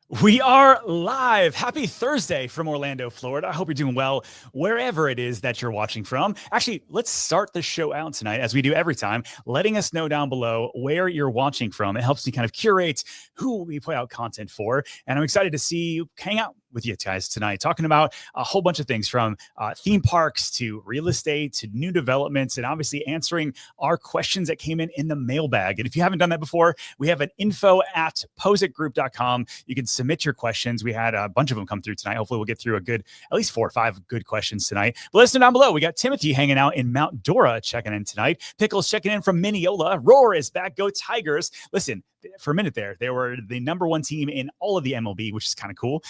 We are live. Happy Thursday from Orlando, Florida. I hope you're doing well wherever it is that you're watching from. Actually, let's start the show out tonight, as we do every time, letting us know down below where you're watching from. It helps me kind of curate who we put out content for. And I'm excited to see you hang out with you guys tonight, talking about a whole bunch of things from theme parks to real estate to new developments, and obviously answering our questions that came in the mailbag. And if you haven't done that before, we have an info@positgroup.com. You can submit your questions. We had a bunch of them come through tonight. Hopefully we'll get through at least 4 or 5 good questions tonight. But listen down below. We got Timothy hanging out in Mount Dora checking in tonight. Pickles checking in from Mineola. Roar is back. Go Tigers. Listen, for a minute there, they were the #1 team in all of the MLB, which is kind of cool.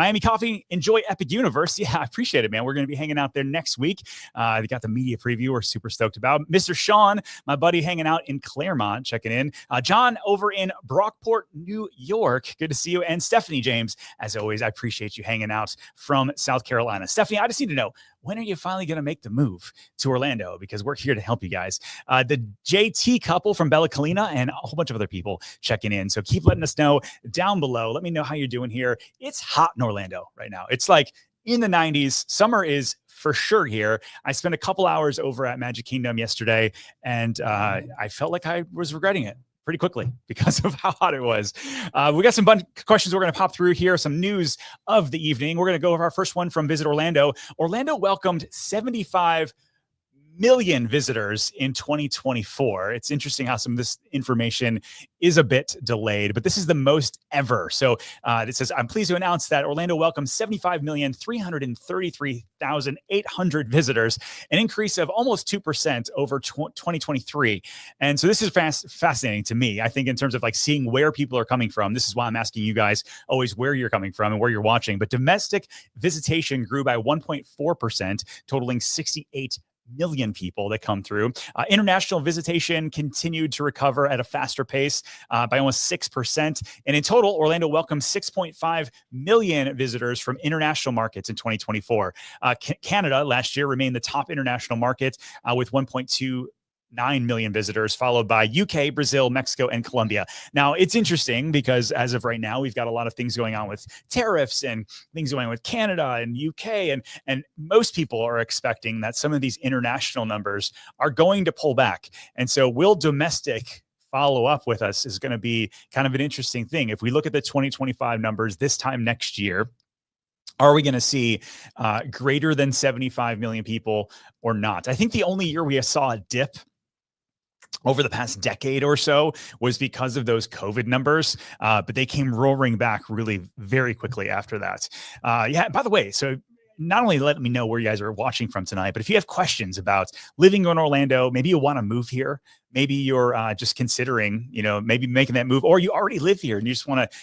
Miami Coffee, enjoy Epic Universe. Yeah, I appreciate it, man. We're going to be hanging out there next week. They got the media preview we're super stoked about. Mr. Sean, my buddy, hanging out in Claremont, checking in. John over in Brockport, New York. Good to see you. And Stephanie James, as always, I appreciate you hanging out from South Carolina. Stephanie, I just need to know, when are you finally going to make the move to Orlando? Because we're here to help you guys. The JT couple from Bella Colina and a whole bunch of other people checking in. So keep letting us know down below. Let me know how you're doing here. It's hot in Orlando right now. It's like in the 90s. Summer is for sure here. I spent a couple hours over at Magic Kingdom yesterday, and I felt like I was regretting it pretty quickly because of how hot it was. We got some bunch of questions we're going to pop through here, some news of the evening. We're going to go over our first one from Visit Orlando. Orlando welcomed 75 million visitors in 2024. It's interesting how some of this information is a bit delayed, but this is the most ever. So it says, I'm pleased to announce that Orlando welcomed 75,333,800 visitors, an increase of almost 2% over 2023. And so this is fascinating to me. I think in terms of like seeing where people are coming from, this is why I'm asking you guys always where you're coming from and where you're watching. But domestic visitation grew by 1.4%, totaling 68 million people that come through. International visitation continued to recover at a faster pace by almost 6%. And in total, Orlando welcomed 6.5 million visitors from international markets in 2024. Canada last year remained the top international market with 1.29 million visitors, followed by UK, Brazil, Mexico, and Colombia. Now, it's interesting because as of right now, we've got a lot of things going on with tariffs and things going on with Canada and UK, and most people are expecting that some of these international numbers are going to pull back. And so will domestic follow up with us is going to be kind of an interesting thing. If we look at the 2025 numbers this time next year, are we going to see greater than 75 million people or not? I think the only year we saw a dip over the past decade or so was because of those COVID numbers, but they came roaring back really very quickly after that. Yeah, by the way, so not only let me know where you guys are watching from tonight, but if you have questions about living in Orlando, maybe you want to move here, maybe you're just considering, maybe making that move, or you already live here and you just want to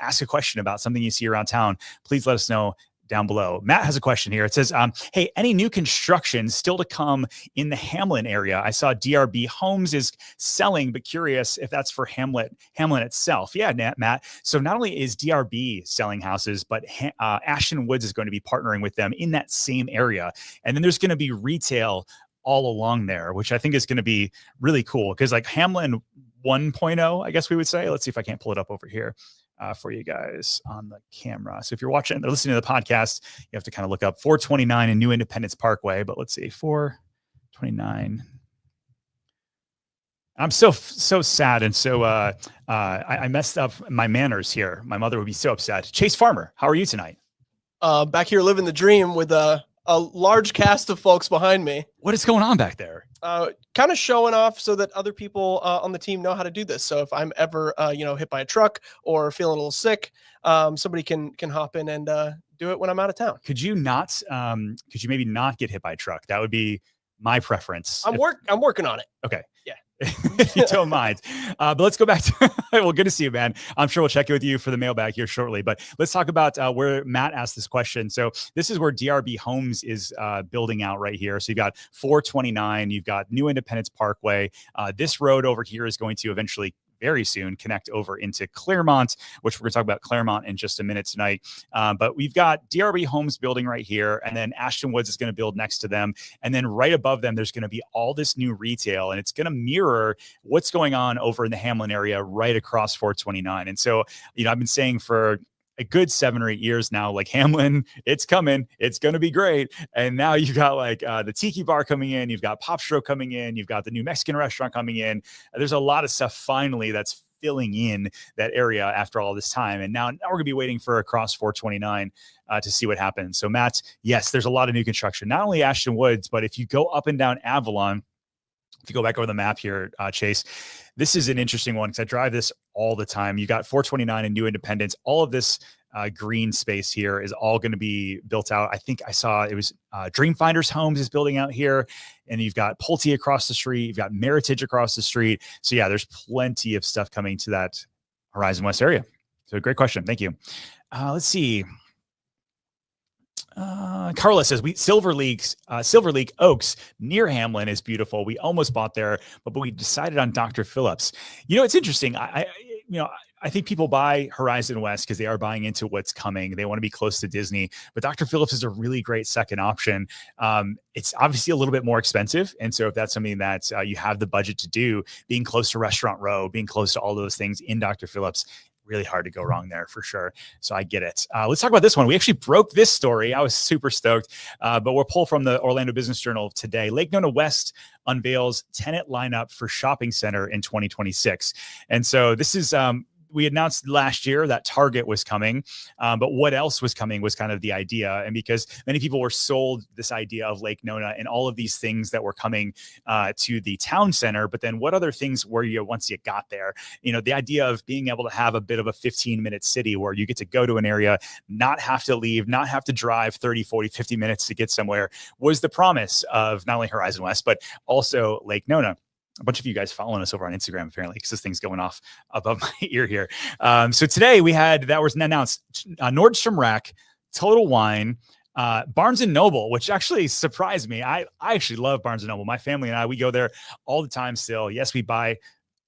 ask a question about something you see around town, please let us know down below. Matt has a question here. It says, hey, any new construction still to come in the Hamlin area? I saw DRB Homes is selling, but curious if that's for Hamlin itself. Yeah, Matt. So not only is DRB selling houses, but Ashton Woods is going to be partnering with them in that same area. And then there's going to be retail all along there, which I think is going to be really cool because like Hamlin 1.0, I guess we would say. Let's see if I can't pull it up over here for you guys on the camera. So if you're watching or listening to the podcast, you have to kind of look up 429 in New Independence Parkway. But let's see, 429. I'm so sad. And so I messed up my manners here. My mother would be so upset. Chase Farmer, how are you tonight? Back here living the dream with a large cast of folks behind me. What is going on back there? Kind of showing off so that other people on the team know how to do this. So if I'm ever, hit by a truck or feeling a little sick, somebody can hop in and do it when I'm out of town. Could you maybe not get hit by a truck? That would be my preference. I'm working on it. Okay. Yeah. If you don't mind. But let's go back to, well, good to see you, man. I'm sure we'll check in with you for the mailbag here shortly, but let's talk about where Matt asked this question. So this is where DRB Homes is building out right here. So you've got 429, you've got New Independence Parkway. This road over here is going to eventually very soon connect over into Claremont, which we're going to talk about Claremont in just a minute tonight. But we've got DRB Homes building right here, and then Ashton Woods is going to build next to them. And then right above them, there's going to be all this new retail, and it's going to mirror what's going on over in the Hamlin area right across 429. And so, I've been saying for a good 7 or 8 years now, like Hamlin, it's coming, it's going to be great. And now you've got like the Tiki Bar coming in, you've got Popstro coming in, you've got the new Mexican restaurant coming in. There's a lot of stuff finally that's filling in that area after all this time. And now we're gonna be waiting for across 429 to see what happens. So Matt, yes, there's a lot of new construction, not only Ashton Woods, but if you go up and down Avalon, if you go back over the map here, Chase, this is an interesting one because I drive this all the time. You got 429 and New Independence. All of this green space here is all going to be built out. I think I saw it was Dreamfinders Homes is building out here, and you've got Pulte across the street. You've got Meritage across the street. So yeah, there's plenty of stuff coming to that Horizon West area. So great question. Thank you. Let's see. Carla says Silver Lake Oaks near Hamlin is beautiful. We almost bought there, but we decided on Dr. Phillips. It's interesting. I think people buy Horizon West because they are buying into what's coming. They want to be close to Disney, but Dr. Phillips is a really great second option. It's obviously a little bit more expensive. And so if that's something that you have the budget to do, being close to Restaurant Row, being close to all those things in Dr. Phillips, really hard to go wrong there for sure. So I get it. Let's talk about this one. We actually broke this story. I was super stoked, but we'll pull from the Orlando Business Journal today. Lake Nona West unveils tenant lineup for shopping center in 2026. And so this is, we announced last year that Target was coming, but what else was coming was kind of the idea. And because many people were sold this idea of Lake Nona and all of these things that were coming to the town center, but then what other things were you once you got there? The idea of being able to have a bit of a 15-minute city where you get to go to an area, not have to leave, not have to drive 30, 40, 50 minutes to get somewhere was the promise of not only Horizon West, but also Lake Nona. A bunch of you guys following us over on Instagram, apparently, because this thing's going off above my ear here. So today that was announced, Nordstrom Rack, Total Wine, Barnes & Noble, which actually surprised me. I actually love Barnes & Noble. My family and I, we go there all the time still. Yes, we buy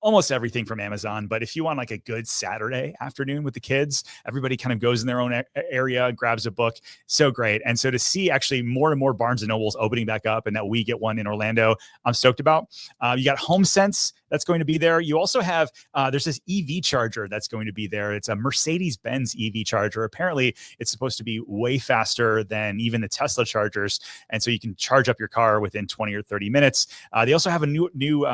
almost everything from Amazon, but if you want like a good Saturday afternoon with the kids, everybody kind of goes in their own area, grabs a book. So great. And so to see actually more and more Barnes & Nobles opening back up and that we get one in Orlando, I'm stoked about. You got HomeSense that's going to be there. You also have, there's this EV charger that's going to be there. It's a Mercedes-Benz EV charger. Apparently it's supposed to be way faster than even the Tesla chargers. And so you can charge up your car within 20 or 30 minutes. They also have a new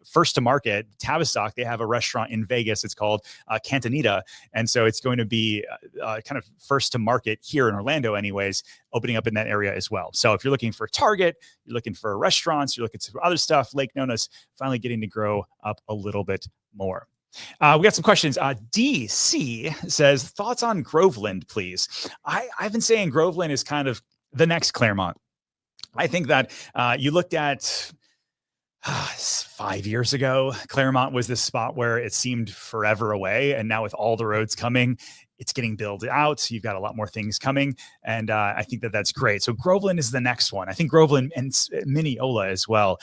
first to market, Tavistock. They have a restaurant in Vegas. It's called Cantonita. And so it's going to be kind of first to market here in Orlando anyways, opening up in that area as well. So if you're looking for Target, you're looking for restaurants, you're looking for other stuff, Lake Nona's finally getting to grow up a little bit more. We got some questions. DC says, thoughts on Groveland, please. I've been saying Groveland is kind of the next Claremont. I think that you looked at 5 years ago, Claremont was this spot where it seemed forever away. And now with all the roads coming, it's getting built out. You've got a lot more things coming. And I think that that's great. So Groveland is the next one. I think Groveland and Mineola as well.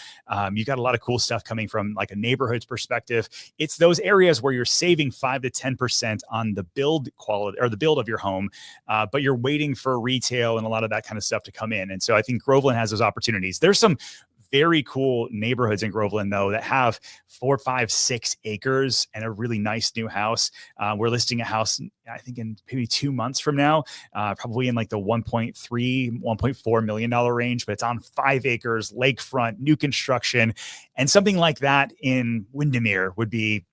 You got a lot of cool stuff coming from like a neighborhood's perspective. It's those areas where you're saving 5 to 10% on the build quality or the build of your home, but you're waiting for retail and a lot of that kind of stuff to come in. And so I think Groveland has those opportunities. There's some very cool neighborhoods in Groveland, though, that have 4, 5, 6 acres and a really nice new house. We're listing a house, I think, in maybe 2 months from now, probably in like the $1.3, $1.4 million range, but it's on 5 acres, lakefront, new construction, and something like that in Windermere would be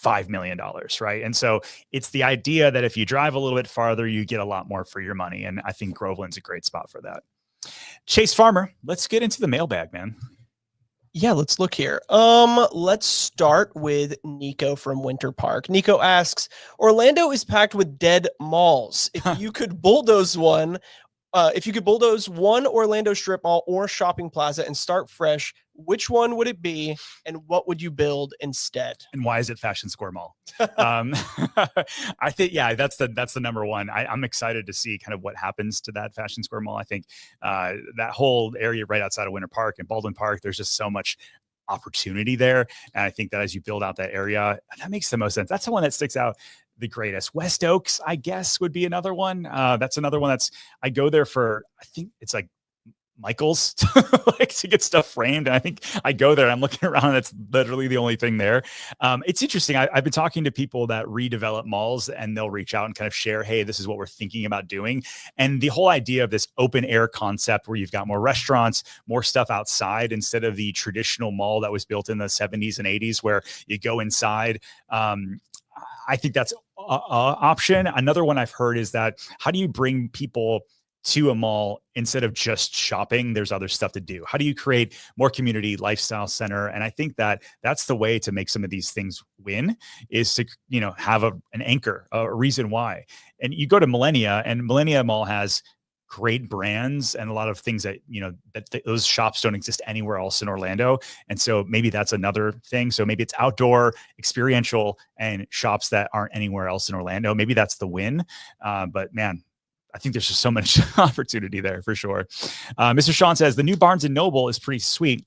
$5 million, right? And so it's the idea that if you drive a little bit farther, you get a lot more for your money. And I think Groveland's a great spot for that. Chase Farmer, let's get into the mailbag, man. Yeah, let's look here. Let's start with Nico from Winter Park. Nico asks, Orlando is packed with dead malls. If you could bulldoze one Orlando strip mall or shopping plaza and start fresh, which one would it be and what would you build instead? And why is it Fashion Square Mall? I think, yeah, that's the number one. I'm excited to see kind of what happens to that Fashion Square Mall. I think that whole area right outside of Winter Park and Baldwin Park, there's just so much opportunity there. And I think that as you build out that area, that makes the most sense. That's the one that sticks out the greatest. West Oaks, I guess, would be another one. That's another one I go there for, I think it's like Michael's like to get stuff framed. And I think I go there and I'm looking around and that's literally the only thing there. It's interesting. I've been talking to people that redevelop malls and they'll reach out and kind of share, hey, this is what we're thinking about doing. And the whole idea of this open air concept where you've got more restaurants, more stuff outside instead of the traditional mall that was built in the 70s and 80s where you go inside. I think that's an option. Another one I've heard is that how do you bring people to a mall instead of just shopping? There's other stuff to do. How do you create more community lifestyle center? And I think that that's the way to make some of these things win, is to, you know, have an anchor, a reason why. And you go to Millennia, and Millennia Mall has great brands and a lot of things that, you know, that those shops don't exist anywhere else in Orlando. And so maybe that's another thing. So maybe it's outdoor, experiential, and shops that aren't anywhere else in Orlando. Maybe that's the win. But man, I think there's just so much opportunity there for sure. Mr. Sean says the new Barnes & Noble is pretty sweet.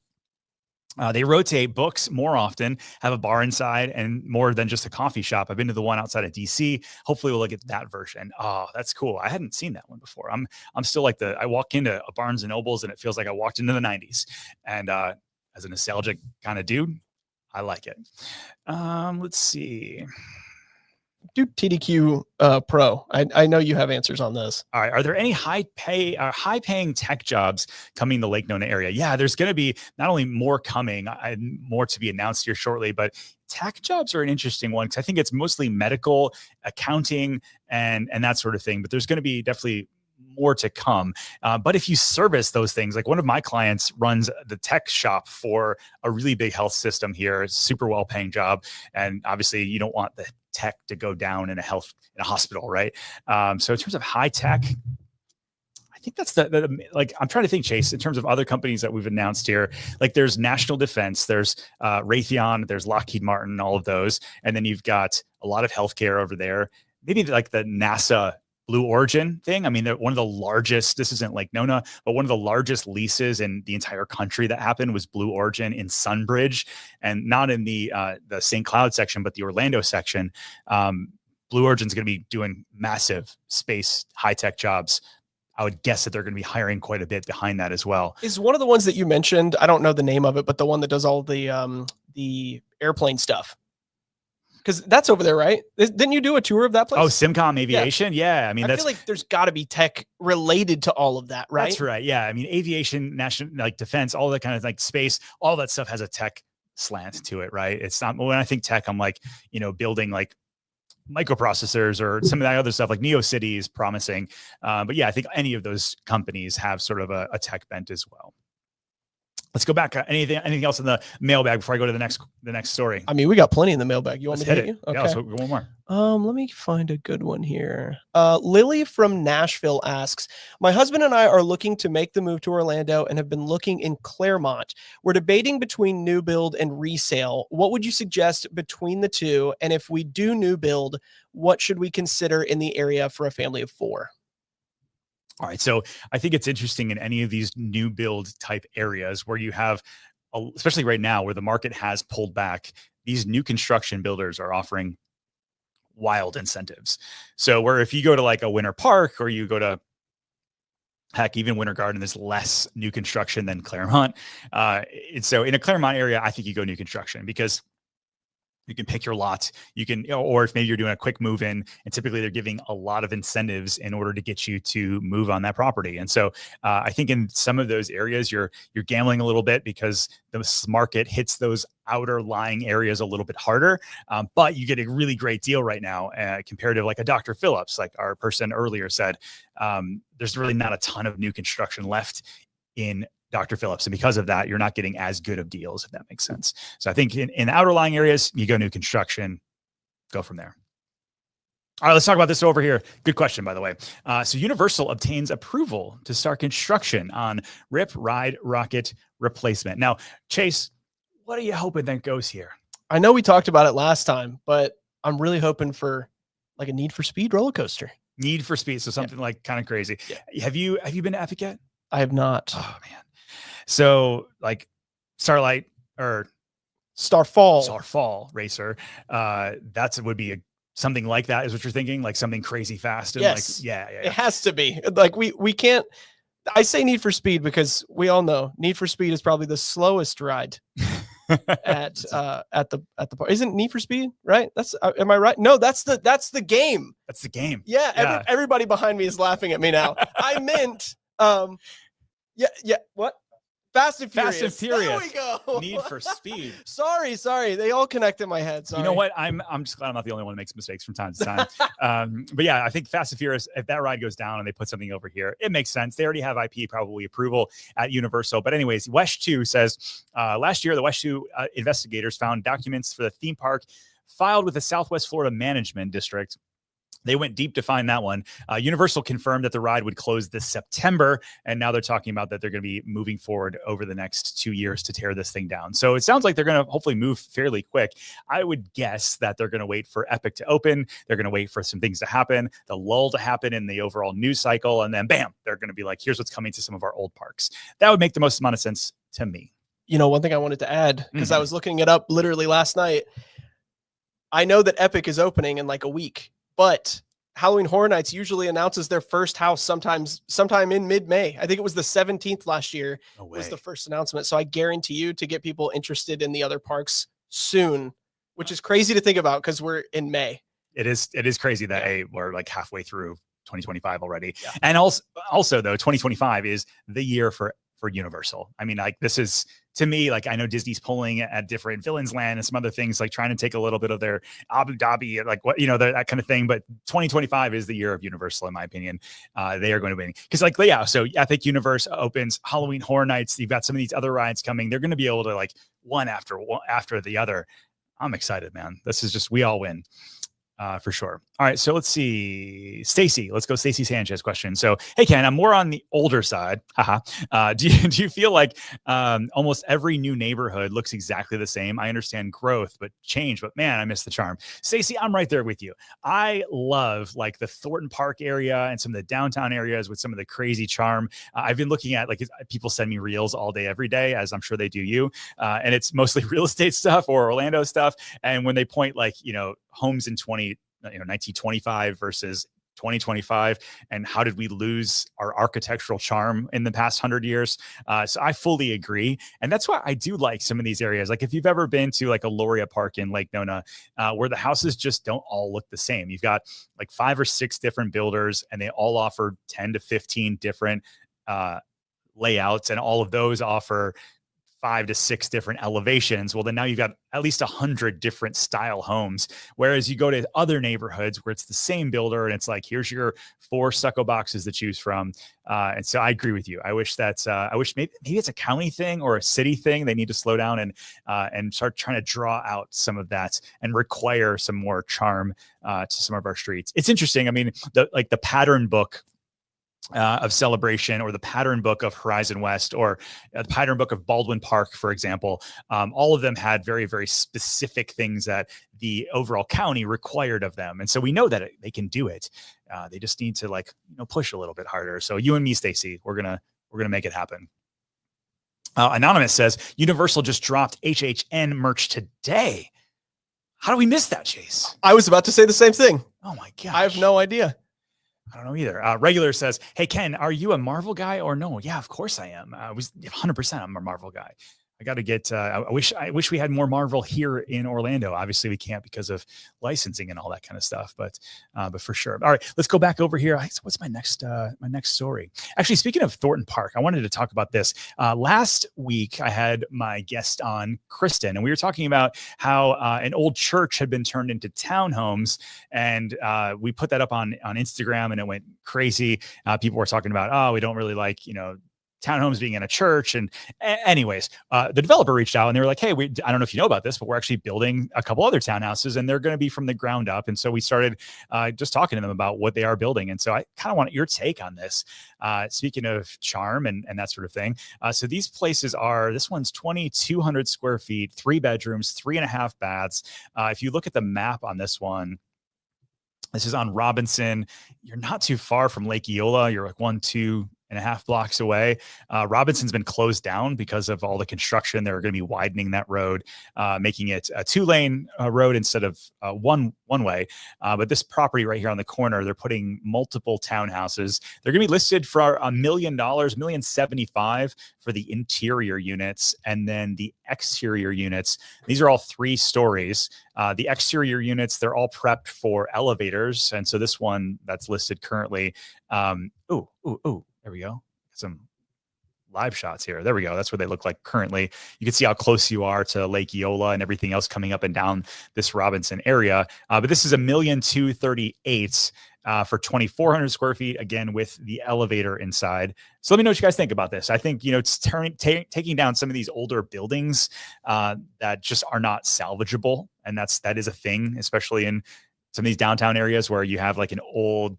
They rotate books more often, have a bar inside, and more than just a coffee shop. I've been to the one outside of DC. Hopefully we'll look at that version. Oh, that's cool. I hadn't seen that one before. I'm still like I walk into a Barnes & Noble's and it feels like I walked into the 90s. And as a nostalgic kind of dude, I like it. Let's see. Do TDQ Pro. I know you have answers on this. All right. Are there any high paying tech jobs coming to the Lake Nona area? Yeah, there's going to be not only more coming, more to be announced here shortly, but tech jobs are an interesting one because I think it's mostly medical, accounting, and that sort of thing. But there's going to be definitely more to come. But if you service those things, like one of my clients runs the tech shop for a really big health system here, it's a super well paying job. And obviously you don't want the tech to go down in a hospital, right? So in terms of high tech, I think that's like, I'm trying to think, Chase, in terms of other companies that we've announced here, like there's National Defense, there's Raytheon, there's Lockheed Martin, all of those. And then you've got a lot of healthcare over there. Maybe like the NASA Blue Origin thing. I mean, they're one of the largest, this isn't Lake Nona, but one of the largest leases in the entire country that happened was Blue Origin in Sunbridge, and not in the St. Cloud section, but the Orlando section. Blue Origin's going to be doing massive space high-tech jobs. I would guess that they're going to be hiring quite a bit behind that as well. Is one of the ones that you mentioned, I don't know the name of it, but the one that does all the airplane stuff. Because that's over there, right? Didn't you do a tour of that place? Oh, Simcom Aviation. Yeah. I mean, I feel like there's got to be tech related to all of that, right? That's right. Yeah. I mean, aviation, national, like defense, all that kind of like space, all that stuff has a tech slant to it, right? It's not, when I think tech, I'm like, you know, building like microprocessors or some of that other stuff, like NeoCity is promising. But yeah, I think any of those companies have sort of a tech bent as well. Let's go back. Anything else in the mailbag before I go to the next story? I mean, we got plenty in the mailbag. You want Let's me to hit hit it? you? Okay. Yeah, let's go one more. Let me find a good one here. Lily from Nashville asks, my husband and I are looking to make the move to Orlando and have been looking in Claremont. We're debating between new build and resale. What would you suggest between the two? And if we do new build, what should we consider in the area for a family of 4? All right. So I think it's interesting in any of these new build type areas where you have, especially right now where the market has pulled back, these new construction builders are offering wild incentives. So where if you go to like a Winter Park or you go to, heck, even Winter Garden, there's less new construction than Claremont. And so in a Claremont area, I think you go new construction because you can pick your lot. You can, or if maybe you're doing a quick move in, and typically they're giving a lot of incentives in order to get you to move on that property. And so I think in some of those areas, you're gambling a little bit because the market hits those outer lying areas a little bit harder. But you get a really great deal right now compared to like a Dr. Phillips, like our person earlier said. There's really not a ton of new construction left in Dr. Phillips. And because of that, you're not getting as good of deals, if that makes sense. So I think in the outer lying areas, you go new construction, go from there. All right, let's talk about this over here. Good question, by the way. So Universal obtains approval to start construction on Rip Ride Rocket replacement. Now, Chase, what are you hoping that goes here? I know we talked about it last time, but I'm really hoping for like a Need for Speed roller coaster. Need for Speed. So something like kind of crazy. Yeah. Have you been to Epic yet? I have not. Oh man. So like Starlight or Starfall Racer, would be something like that is what you're thinking, like something crazy fast. And yes. Like, yeah. It has to be like, we can't, I say Need for Speed because we all know Need for Speed is probably the slowest ride at the park. Isn't Need for Speed right? That's am I right? No, that's the game. That's the game. Yeah. Everybody behind me is laughing at me now. I meant yeah. What? Fast and Furious. Fast and Furious. There we go. Need for Speed. Sorry. They all connect in my head. Sorry. You know what? I'm just glad I'm not the only one that makes mistakes from time to time. But yeah, I think Fast and Furious, if that ride goes down and they put something over here, it makes sense. They already have IP probably approval at Universal. But anyways, Wesh 2 says, last year, the Wesh 2 investigators found documents for the theme park filed with the Southwest Florida Management District. They went deep to find that one. Universal confirmed that the ride would close this September, and now they're talking about that they're going to be moving forward over the next 2 years to tear this thing down. So it sounds like they're going to hopefully move fairly quick. I would guess that they're going to wait for Epic to open. They're going to wait for some things to happen, the lull to happen in the overall news cycle, and then bam, they're going to be like, here's what's coming to some of our old parks. That would make the most amount of sense to me. You know, one thing I wanted to add, because I was looking it up literally last night. I know that Epic is opening in like a week, but Halloween Horror Nights usually announces their first house sometime in mid-May. I think it was the 17th last year was the first announcement. So I guarantee you to get people interested in the other parks soon, which is crazy to think about because we're in May. It is crazy that we're like halfway through 2025 already. Yeah. And also though, 2025 is the year for Universal. I mean, like this is, to me, like I know Disney's pulling at different Villains Land and some other things, like trying to take a little bit of their Abu Dhabi, like what, you know, that kind of thing. But 2025 is the year of Universal, in my opinion. They are going to win because, like, yeah. So I think Universal opens Halloween Horror Nights. You've got some of these other rides coming. They're going to be able to like one after the other. I'm excited, man. This is just, we all win. For sure. All right. So let's see. Stacy, let's go. Stacy Sanchez question. So, hey, Ken, I'm more on the older side. Do you feel like almost every new neighborhood looks exactly the same? I understand growth, but change, but man, I miss the charm. Stacy, I'm right there with you. I love like the Thornton Park area and some of the downtown areas with some of the crazy charm. I've been looking at, like, people send me reels all day, every day, as I'm sure they do you. And it's mostly real estate stuff or Orlando stuff. And when they point, like, you know, homes in 1925 versus 2025, and how did we lose our architectural charm in the past 100 years? So I fully agree. And that's why I do like some of these areas. Like if you've ever been to like a Loria Park in Lake Nona, where the houses just don't all look the same. You've got like 5 or 6 different builders, and they all offer 10 to 15 different layouts, and all of those offer 5 to 6 different elevations. Well, then now you've got at least 100 different style homes. Whereas you go to other neighborhoods where it's the same builder and it's like, here's your 4 stucco boxes to choose from. And so I agree with you. I wish maybe it's a county thing or a city thing. They need to slow down and start trying to draw out some of that and require some more charm to some of our streets. It's interesting. I mean, the pattern book of Celebration, or the pattern book of Horizon West, or the pattern book of Baldwin Park, for example, all of them had very, very specific things that the overall county required of them. And so we know that they can do it. They just need to, like, you know, push a little bit harder. So you and me, Stacy, we're going to make it happen. Anonymous says, Universal just dropped HHN merch today. How do we miss that, Chase? I was about to say the same thing. Oh my gosh. I have no idea. I don't know either. Regular says, hey, Ken, are you a Marvel guy or no? Yeah, of course I am. I was 100%. I'm a Marvel guy. I got to get, I wish we had more Marvel here in Orlando. Obviously we can't because of licensing and all that kind of stuff, but for sure. All right, let's go back over here. What's my next story? Actually, speaking of Thornton Park, I wanted to talk about this. Last week I had my guest on, Kristen, and we were talking about how an old church had been turned into townhomes, and we put that up on Instagram, and it went crazy. People were talking about, oh, we don't really like, you know, townhomes being in a church. And anyways, the developer reached out and they were like, hey, I don't know if you know about this, but we're actually building a couple other townhouses, and they're going to be from the ground up. And so we started just talking to them about what they are building. And so I kind of want your take on this. Speaking of charm and that sort of thing. So these places this one's 2,200 square feet, 3 bedrooms, 3.5 baths. If you look at the map on this one, this is on Robinson. You're not too far from Lake Eola. You're like 1, 2, and a half blocks away. Robinson's been closed down because of all the construction. They're going to be widening that road, making it a 2-lane road instead of one way. But this property right here on the corner, they're putting multiple townhouses. They're going to be listed for $1 million, $1,075,000 for the interior units, and then the exterior units. These are all 3 stories. The exterior units, they're all prepped for elevators, and so this one that's listed currently. There we go. Some live shots here. There we go. That's what they look like currently. You can see how close you are to Lake Eola and everything else coming up and down this Robinson area. But this is $1,238,000 for 2,400 square feet, again, with the elevator inside. So let me know what you guys think about this. I think, it's taking down some of these older buildings that just are not salvageable. And that is a thing, especially in some of these downtown areas where you have like an old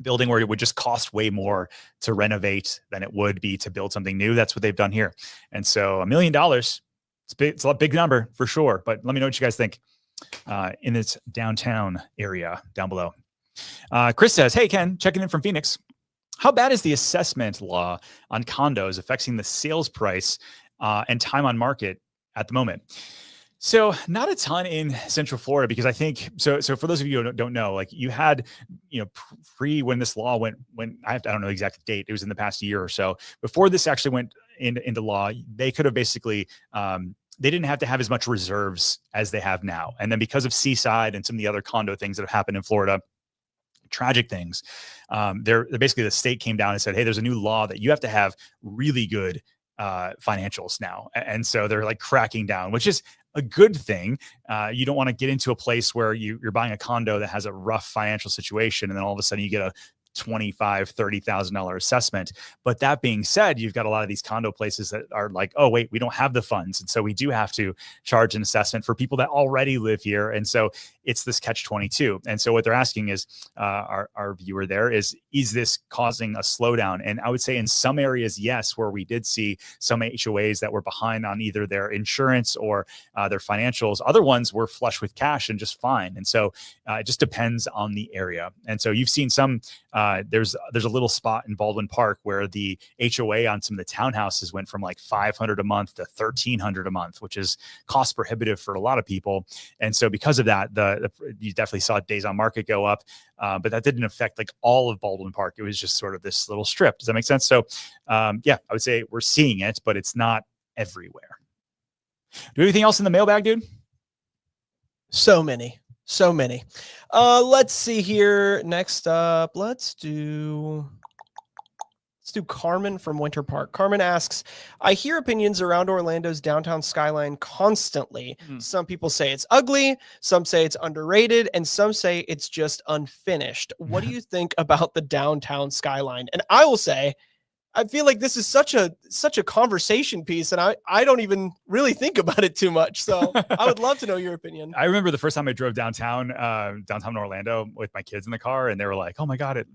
building where it would just cost way more to renovate than it would be to build something new. That's what they've done here. And so $1 million, it's a big number for sure. But let me know what you guys think in this downtown area down below. Chris says, hey, Ken, checking in from Phoenix. How bad is the assessment law on condos affecting the sales price and time on market at the moment? So not a ton in Central Florida, because I think, so for those of you who don't know, like you had, pre when this law went, I don't know the exact date, it was in the past year or so, before this actually went into law, they could have basically, they didn't have to have as much reserves as they have now. And then because of Seaside and some of the other condo things that have happened in Florida, tragic things, they're basically, the state came down and said, hey, there's a new law that you have to have really good financials now. And so they're like cracking down, which is a good thing. You don't want to get into a place where you're buying a condo that has a rough financial situation, and then all of a sudden you get a $25,000-$30,000 assessment. But that being said, you've got a lot of these condo places that are like, oh wait, we don't have the funds, and so we do have to charge an assessment for people that already live here. And so it's this catch-22. And so what they're asking is, our viewer there is this causing a slowdown? And I would say in some areas, yes, where we did see some HOAs that were behind on either their insurance or their financials. Other ones were flush with cash and just fine. And so it just depends on the area. And so you've seen some, there's a little spot in Baldwin Park where the HOA on some of the townhouses went from like $500 a month to $1,300 a month, which is cost prohibitive for a lot of people. And so because of that, you definitely saw days on market go up, but that didn't affect like all of Baldwin Park. It was just sort of this little strip. Does that make sense? So yeah, I would say we're seeing it, but it's not everywhere. Do you have anything else in the mailbag, dude? So many. Let's see here. Next up, let's do Carmen from Winter Park. Carmen asks, I hear opinions around Orlando's downtown skyline constantly. Some people say it's ugly, some say it's underrated, and some say it's just unfinished. What do you think about the downtown skyline? And I will say, I feel like this is such a conversation piece, and I don't even really think about it too much. So I would love to know your opinion. I remember the first time I drove downtown Orlando with my kids in the car, and they were like, "Oh my God, it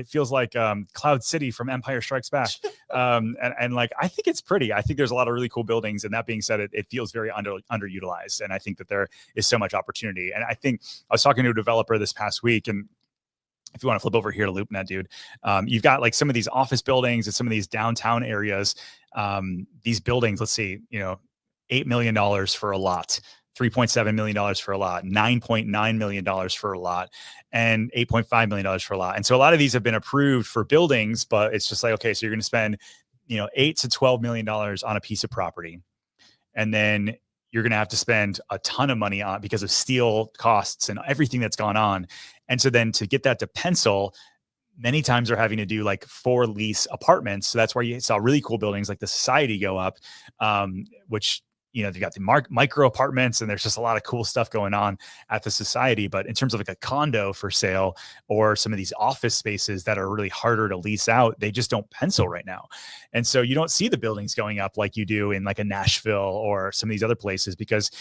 feels like Cloud City from Empire Strikes Back." And like, I think it's pretty. I think there's a lot of really cool buildings. And that being said, it feels very underutilized. And I think that there is so much opportunity. And I think I was talking to a developer this past week, and if you want to flip over here to LoopNet, dude, you've got like some of these office buildings and some of these downtown areas. These buildings, let's see, $8 million for a lot, $3.7 million for a lot, $9.9 million for a lot, and $8.5 million for a lot. And so a lot of these have been approved for buildings, but it's just like, okay, so you're going to spend, $8 to $12 million on a piece of property. And then you're going to have to spend a ton of money on because of steel costs and everything that's gone on. And so then to get that to pencil, many times they're having to do like 4 lease apartments. So that's where you saw really cool buildings like the Society go up, which, they've got the micro apartments, and there's just a lot of cool stuff going on at the Society. But in terms of like a condo for sale or some of these office spaces that are really harder to lease out, they just don't pencil right now. And so you don't see the buildings going up like you do in like a Nashville or some of these other places, because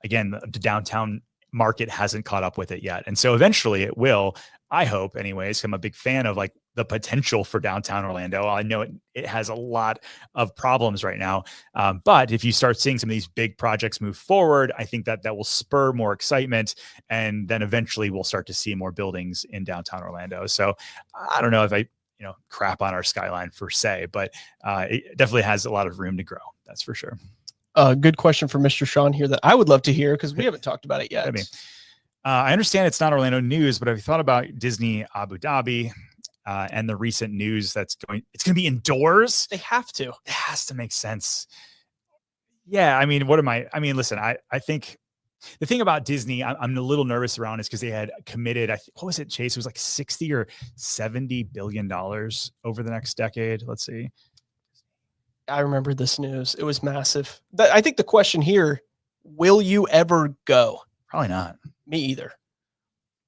again, the downtown market hasn't caught up with it yet. And so eventually it will, I hope anyways. I'm a big fan of like the potential for downtown Orlando. I know it has a lot of problems right now. But if you start seeing some of these big projects move forward, I think that will spur more excitement. And then eventually we'll start to see more buildings in downtown Orlando. So I don't know if crap on our Skyline per se, but it definitely has a lot of room to grow. That's for sure. Good question for Mr. Sean here that I would love to hear because we haven't talked about it yet. I understand it's not Orlando news, but have you thought about Disney Abu Dhabi and the recent news it's going to be indoors? They have to. It has to make sense. Yeah, I mean, listen, I think the thing about Disney, I'm a little nervous around is because they had committed, what was it, Chase? It was like 60 or $70 billion over the next decade. Let's see. I remember this news. It was massive. I think the question here, will you ever go? Probably not. Me either.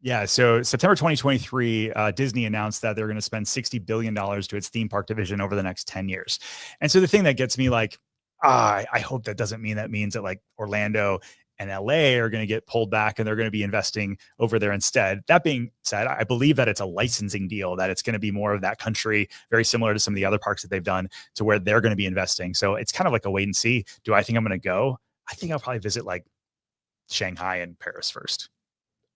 Yeah. So September 2023, Disney announced that they're going to spend $60 billion to its theme park division over the next 10 years. And so the thing that gets me like, I hope that doesn't mean that means that like Orlando and LA are going to get pulled back and they're going to be investing over there instead. That being said, I believe that it's a licensing deal, that it's going to be more of that country, very similar to some of the other parks that they've done, to where they're going to be investing. So it's kind of like a wait and see. Do I think I'm going to go? I think I'll probably visit like Shanghai and Paris first.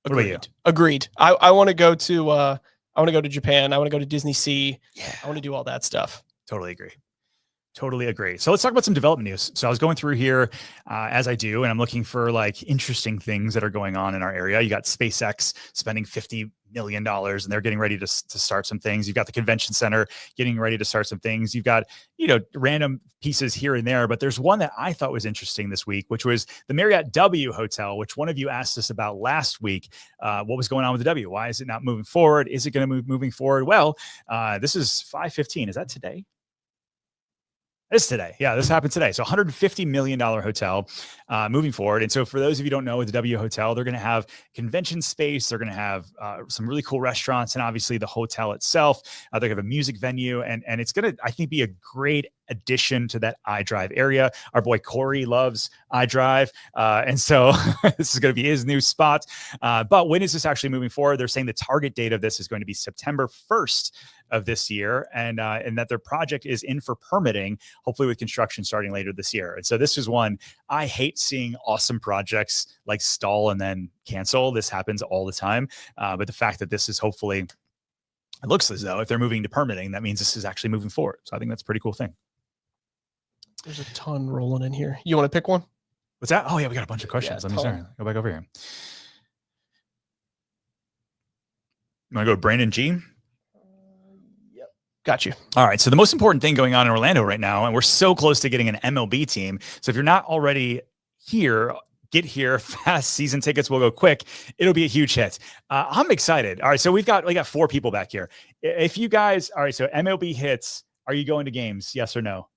What about you? Agreed. I want to go to I want to go to Japan. I want to go to Disney Sea. Yeah. I want to do all that stuff. Totally agree. Totally agree. So let's talk about some development news. So I was going through here as I do, and I'm looking for like interesting things that are going on in our area. You got SpaceX spending $50 million and they're getting ready to start some things. You've got the convention center getting ready to start some things. You've got, random pieces here and there, but there's one that I thought was interesting this week, which was the Marriott W Hotel, which one of you asked us about last week. What was going on with the W? Why is it not moving forward? Is it going to move moving forward? Well, this is 5/15. Is that today? It's today. Yeah, this happened today. So $150 million hotel moving forward. And so for those of you who don't know, with the W Hotel, they're going to have convention space. They're going to have some really cool restaurants and obviously the hotel itself. They're going to have a music venue. And it's going to, I think, be a great addition to that iDrive area. Our boy Corey loves iDrive. And so this is going to be his new spot. But when is this actually moving forward? They're saying the target date of this is going to be September 1st of this year, and that their project is in for permitting, hopefully with construction starting later this year. And so this is one, I hate seeing awesome projects like stall and then cancel. This happens all the time. But the fact that this is hopefully, it looks as though if they're moving to permitting, that means this is actually moving forward. So I think that's a pretty cool thing. There's a ton rolling in here. You want to pick one? What's that? Oh yeah, we got a bunch of questions. Let me go back over here. You want to go to Brandon G? Got you. All right. So the most important thing going on in Orlando right now, and we're so close to getting an MLB team. So if you're not already here, get here fast. Season tickets will go quick. It'll be a huge hit. I'm excited. All right. So we got 4 people back here. If you guys, all right. So MLB hits, are you going to games? Yes or no?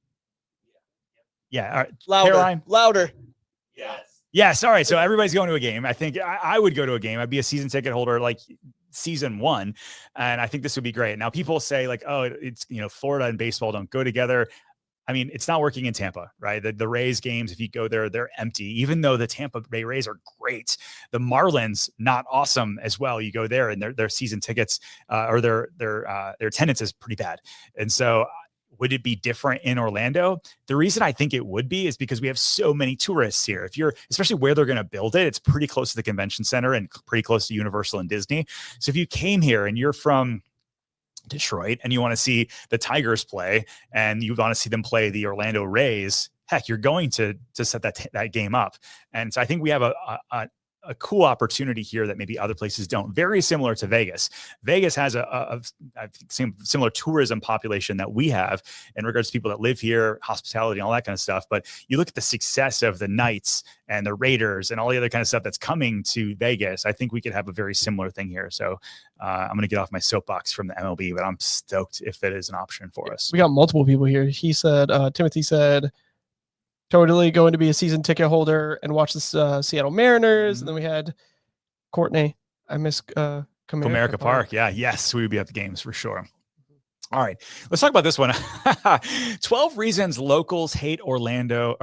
Yeah. All right. Louder. Caroline? Louder. Yes. Yes. All right. So everybody's going to a game. I think I would go to a game. I'd be a season ticket holder like season 1. And I think this would be great. Now people say like, oh, it's, Florida and baseball don't go together. I mean, it's not working in Tampa, right? The Rays games, if you go there, they're empty, even though the Tampa Bay Rays are great. The Marlins, not awesome as well. You go there and their season tickets or their attendance is pretty bad. And so would it be different in Orlando? The reason I think it would be is because we have so many tourists here. Especially where they're going to build it, it's pretty close to the convention center and pretty close to Universal and Disney. So if you came here and you're from Detroit and you want to see the Tigers play and you want to see them play the Orlando Rays, heck, you're going to set that game up. And so I think we have a cool opportunity here that maybe other places don't. Very similar to Vegas. Vegas has a similar tourism population that we have in regards to people that live here, hospitality, and all that kind of stuff. But you look at the success of the Knights and the Raiders and all the other kind of stuff that's coming to Vegas. I think we could have a very similar thing here. So I'm going to get off my soapbox from the MLB, but I'm stoked if it is an option for us. We got multiple people here. He said, Timothy said, totally going to be a season ticket holder and watch the Seattle Mariners. And then we had Courtney. I miss Comerica Park. Yeah. Yes. We would be at the games for sure. All right. Let's talk about this one. 12 reasons locals in Orlando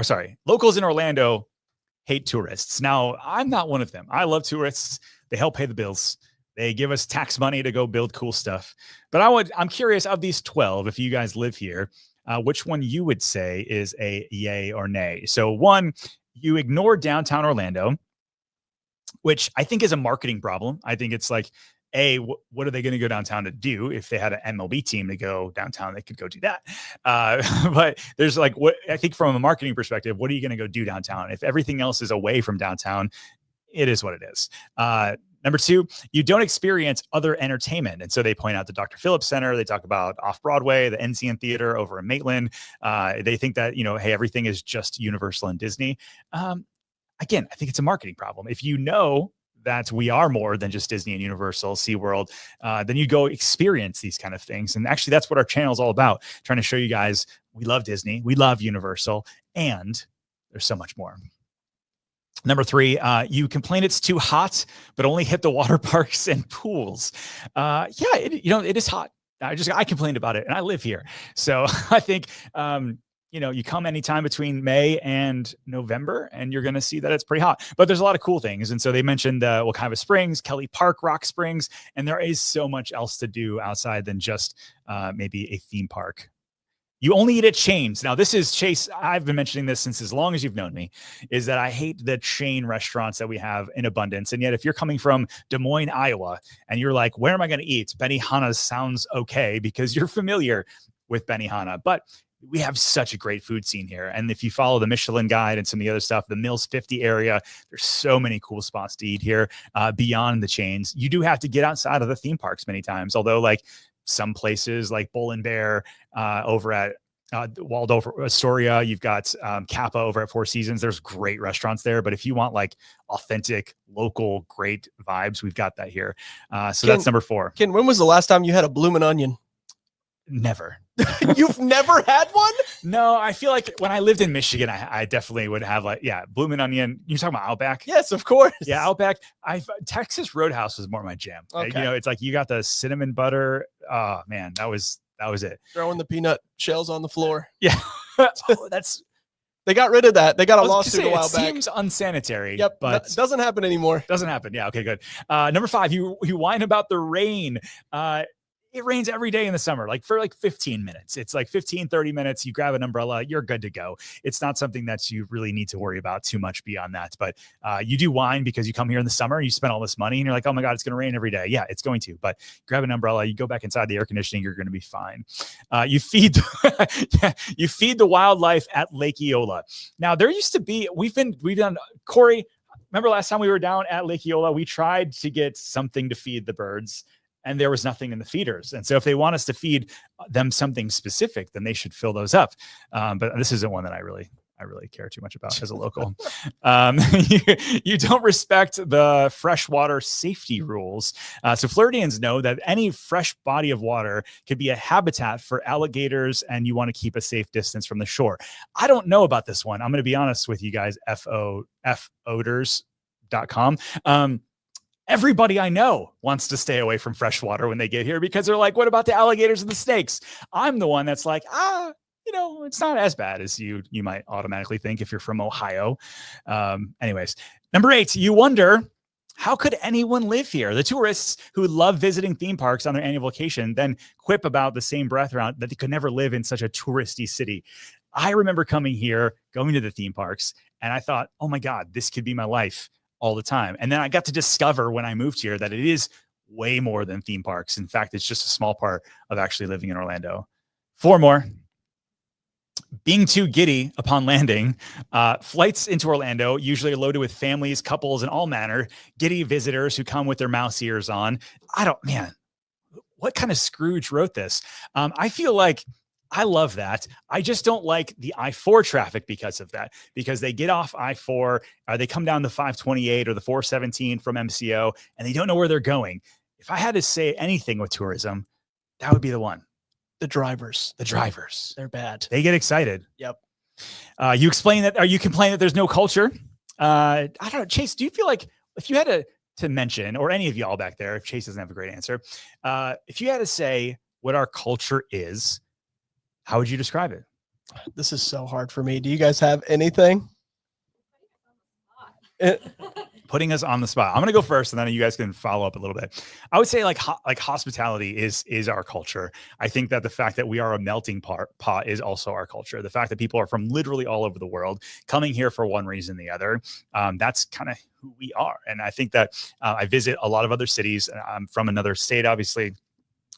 hate tourists. Now, I'm not one of them. I love tourists. They help pay the bills. They give us tax money to go build cool stuff. But I'm curious, of these 12, if you guys live here, which one you would say is a yay or nay. So 1, you ignore downtown Orlando, which I think is a marketing problem. I think it's like, what are they going to go downtown to do? If they had an MLB team to go downtown, they could go do that. But there's like, what I think from a marketing perspective, what are you going to go do downtown? If everything else is away from downtown, it is what it is. Number two, you don't experience other entertainment. And so they point out the Dr. Phillips Center. They talk about Off-Broadway, the NCN Theater over in Maitland. They think that, hey, everything is just Universal and Disney. Again, I think it's a marketing problem. If you know that we are more than just Disney and Universal, SeaWorld, then you go experience these kind of things. And actually, that's what our channel is all about, trying to show you guys we love Disney, we love Universal, and there's so much more. Number three, you complain it's too hot, but only hit the water parks and pools. It is hot. I complained about it, and I live here. So I think, you come anytime between May and November, and you're going to see that it's pretty hot. But there's a lot of cool things. And so they mentioned Wekiva Springs, Kelly Park, Rock Springs, and there is so much else to do outside than just maybe a theme park. You only eat at chains. Now, this is Chase. I've been mentioning this since as long as you've known me, is that I hate the chain restaurants that we have in abundance. And yet, if you're coming from Des Moines, Iowa, and you're like, where am I going to eat? Benihana's sounds okay because you're familiar with Benihana. But we have such a great food scene here. And if you follow the Michelin Guide and some of the other stuff, the Mills 50 area, there's so many cool spots to eat here beyond the chains. You do have to get outside of the theme parks many times, although like some places like Bull and Bear over at Waldorf Astoria, you've got Kappa over at Four Seasons. There's great restaurants there. But if you want like authentic, local, great vibes, we've got that here. So that's number four. Ken, when was the last time you had a bloomin' onion? Never. You've never had one? No, I feel like when I lived in Michigan, I definitely would have bloomin' onion. You're talking about Outback? Yes, of course. Yeah, Outback. Texas Roadhouse was more my jam. Okay. It's like you got the cinnamon butter. Oh man, that was it. Throwing the peanut shells on the floor. Yeah. They got rid of that. They got a lawsuit a while back. It seems unsanitary. Yep, but it doesn't happen anymore. Doesn't happen. Yeah. Okay, good. Number five, you whine about the rain. It rains every day in the summer, like for like 15 minutes. It's like 15, 30 minutes. You grab an umbrella, you're good to go. It's not something that you really need to worry about too much beyond that. But you do whine because you come here in the summer, you spend all this money and you're like, oh my God, it's going to rain every day. Yeah, it's going to. But grab an umbrella, you go back inside the air conditioning, you're going to be fine. You feed the wildlife at Lake Eola. Now, there used to be, we've done, Corey, remember last time we were down at Lake Eola, we tried to get something to feed the birds, and there was nothing in the feeders. And so if they want us to feed them something specific, then they should fill those up. But this isn't one that I really care too much about as a local. You don't respect the freshwater safety rules. So Floridians know that any fresh body of water could be a habitat for alligators, and you want to keep a safe distance from the shore. I don't know about this one. I'm going to be honest with you guys, FOoders.com. Everybody I know wants to stay away from fresh water when they get here because they're like, what about the alligators and the snakes? I'm the one that's like, it's not as bad as you might automatically think if you're from Ohio. Anyways, number 8, you wonder, how could anyone live here? The tourists who love visiting theme parks on their annual vacation then quip about the same breath around that they could never live in such a touristy city. I remember coming here, going to the theme parks, and I thought, oh my God, this could be my life all the time. And then I got to discover when I moved here that it is way more than theme parks. In fact, it's just a small part of actually living in Orlando. 4 more. Being too giddy upon landing. Flights into Orlando usually are loaded with families, couples, and all manner giddy visitors who come with their mouse ears on. What kind of Scrooge wrote this? I feel like I love that. I just don't like the I-4 traffic because of that, because they get off I-4, they come down the 528 or the 417 from MCO, and they don't know where they're going. If I had to say anything with tourism, that would be the one. The drivers. They're bad. They get excited. Yep. You complain that there's no culture. I don't know, Chase, do you feel like if you had to mention, or any of y'all back there, if Chase doesn't have a great answer, if you had to say what our culture is, how would you describe it? This is so hard for me. Do you guys have anything? putting us on the spot. I'm going to go first, and then you guys can follow up a little bit. I would say like hospitality is our culture. I think that the fact that we are a melting pot is also our culture. The fact that people are from literally all over the world coming here for one reason or the other, that's kind of who we are. And I think that I visit a lot of other cities. I'm from another state, obviously,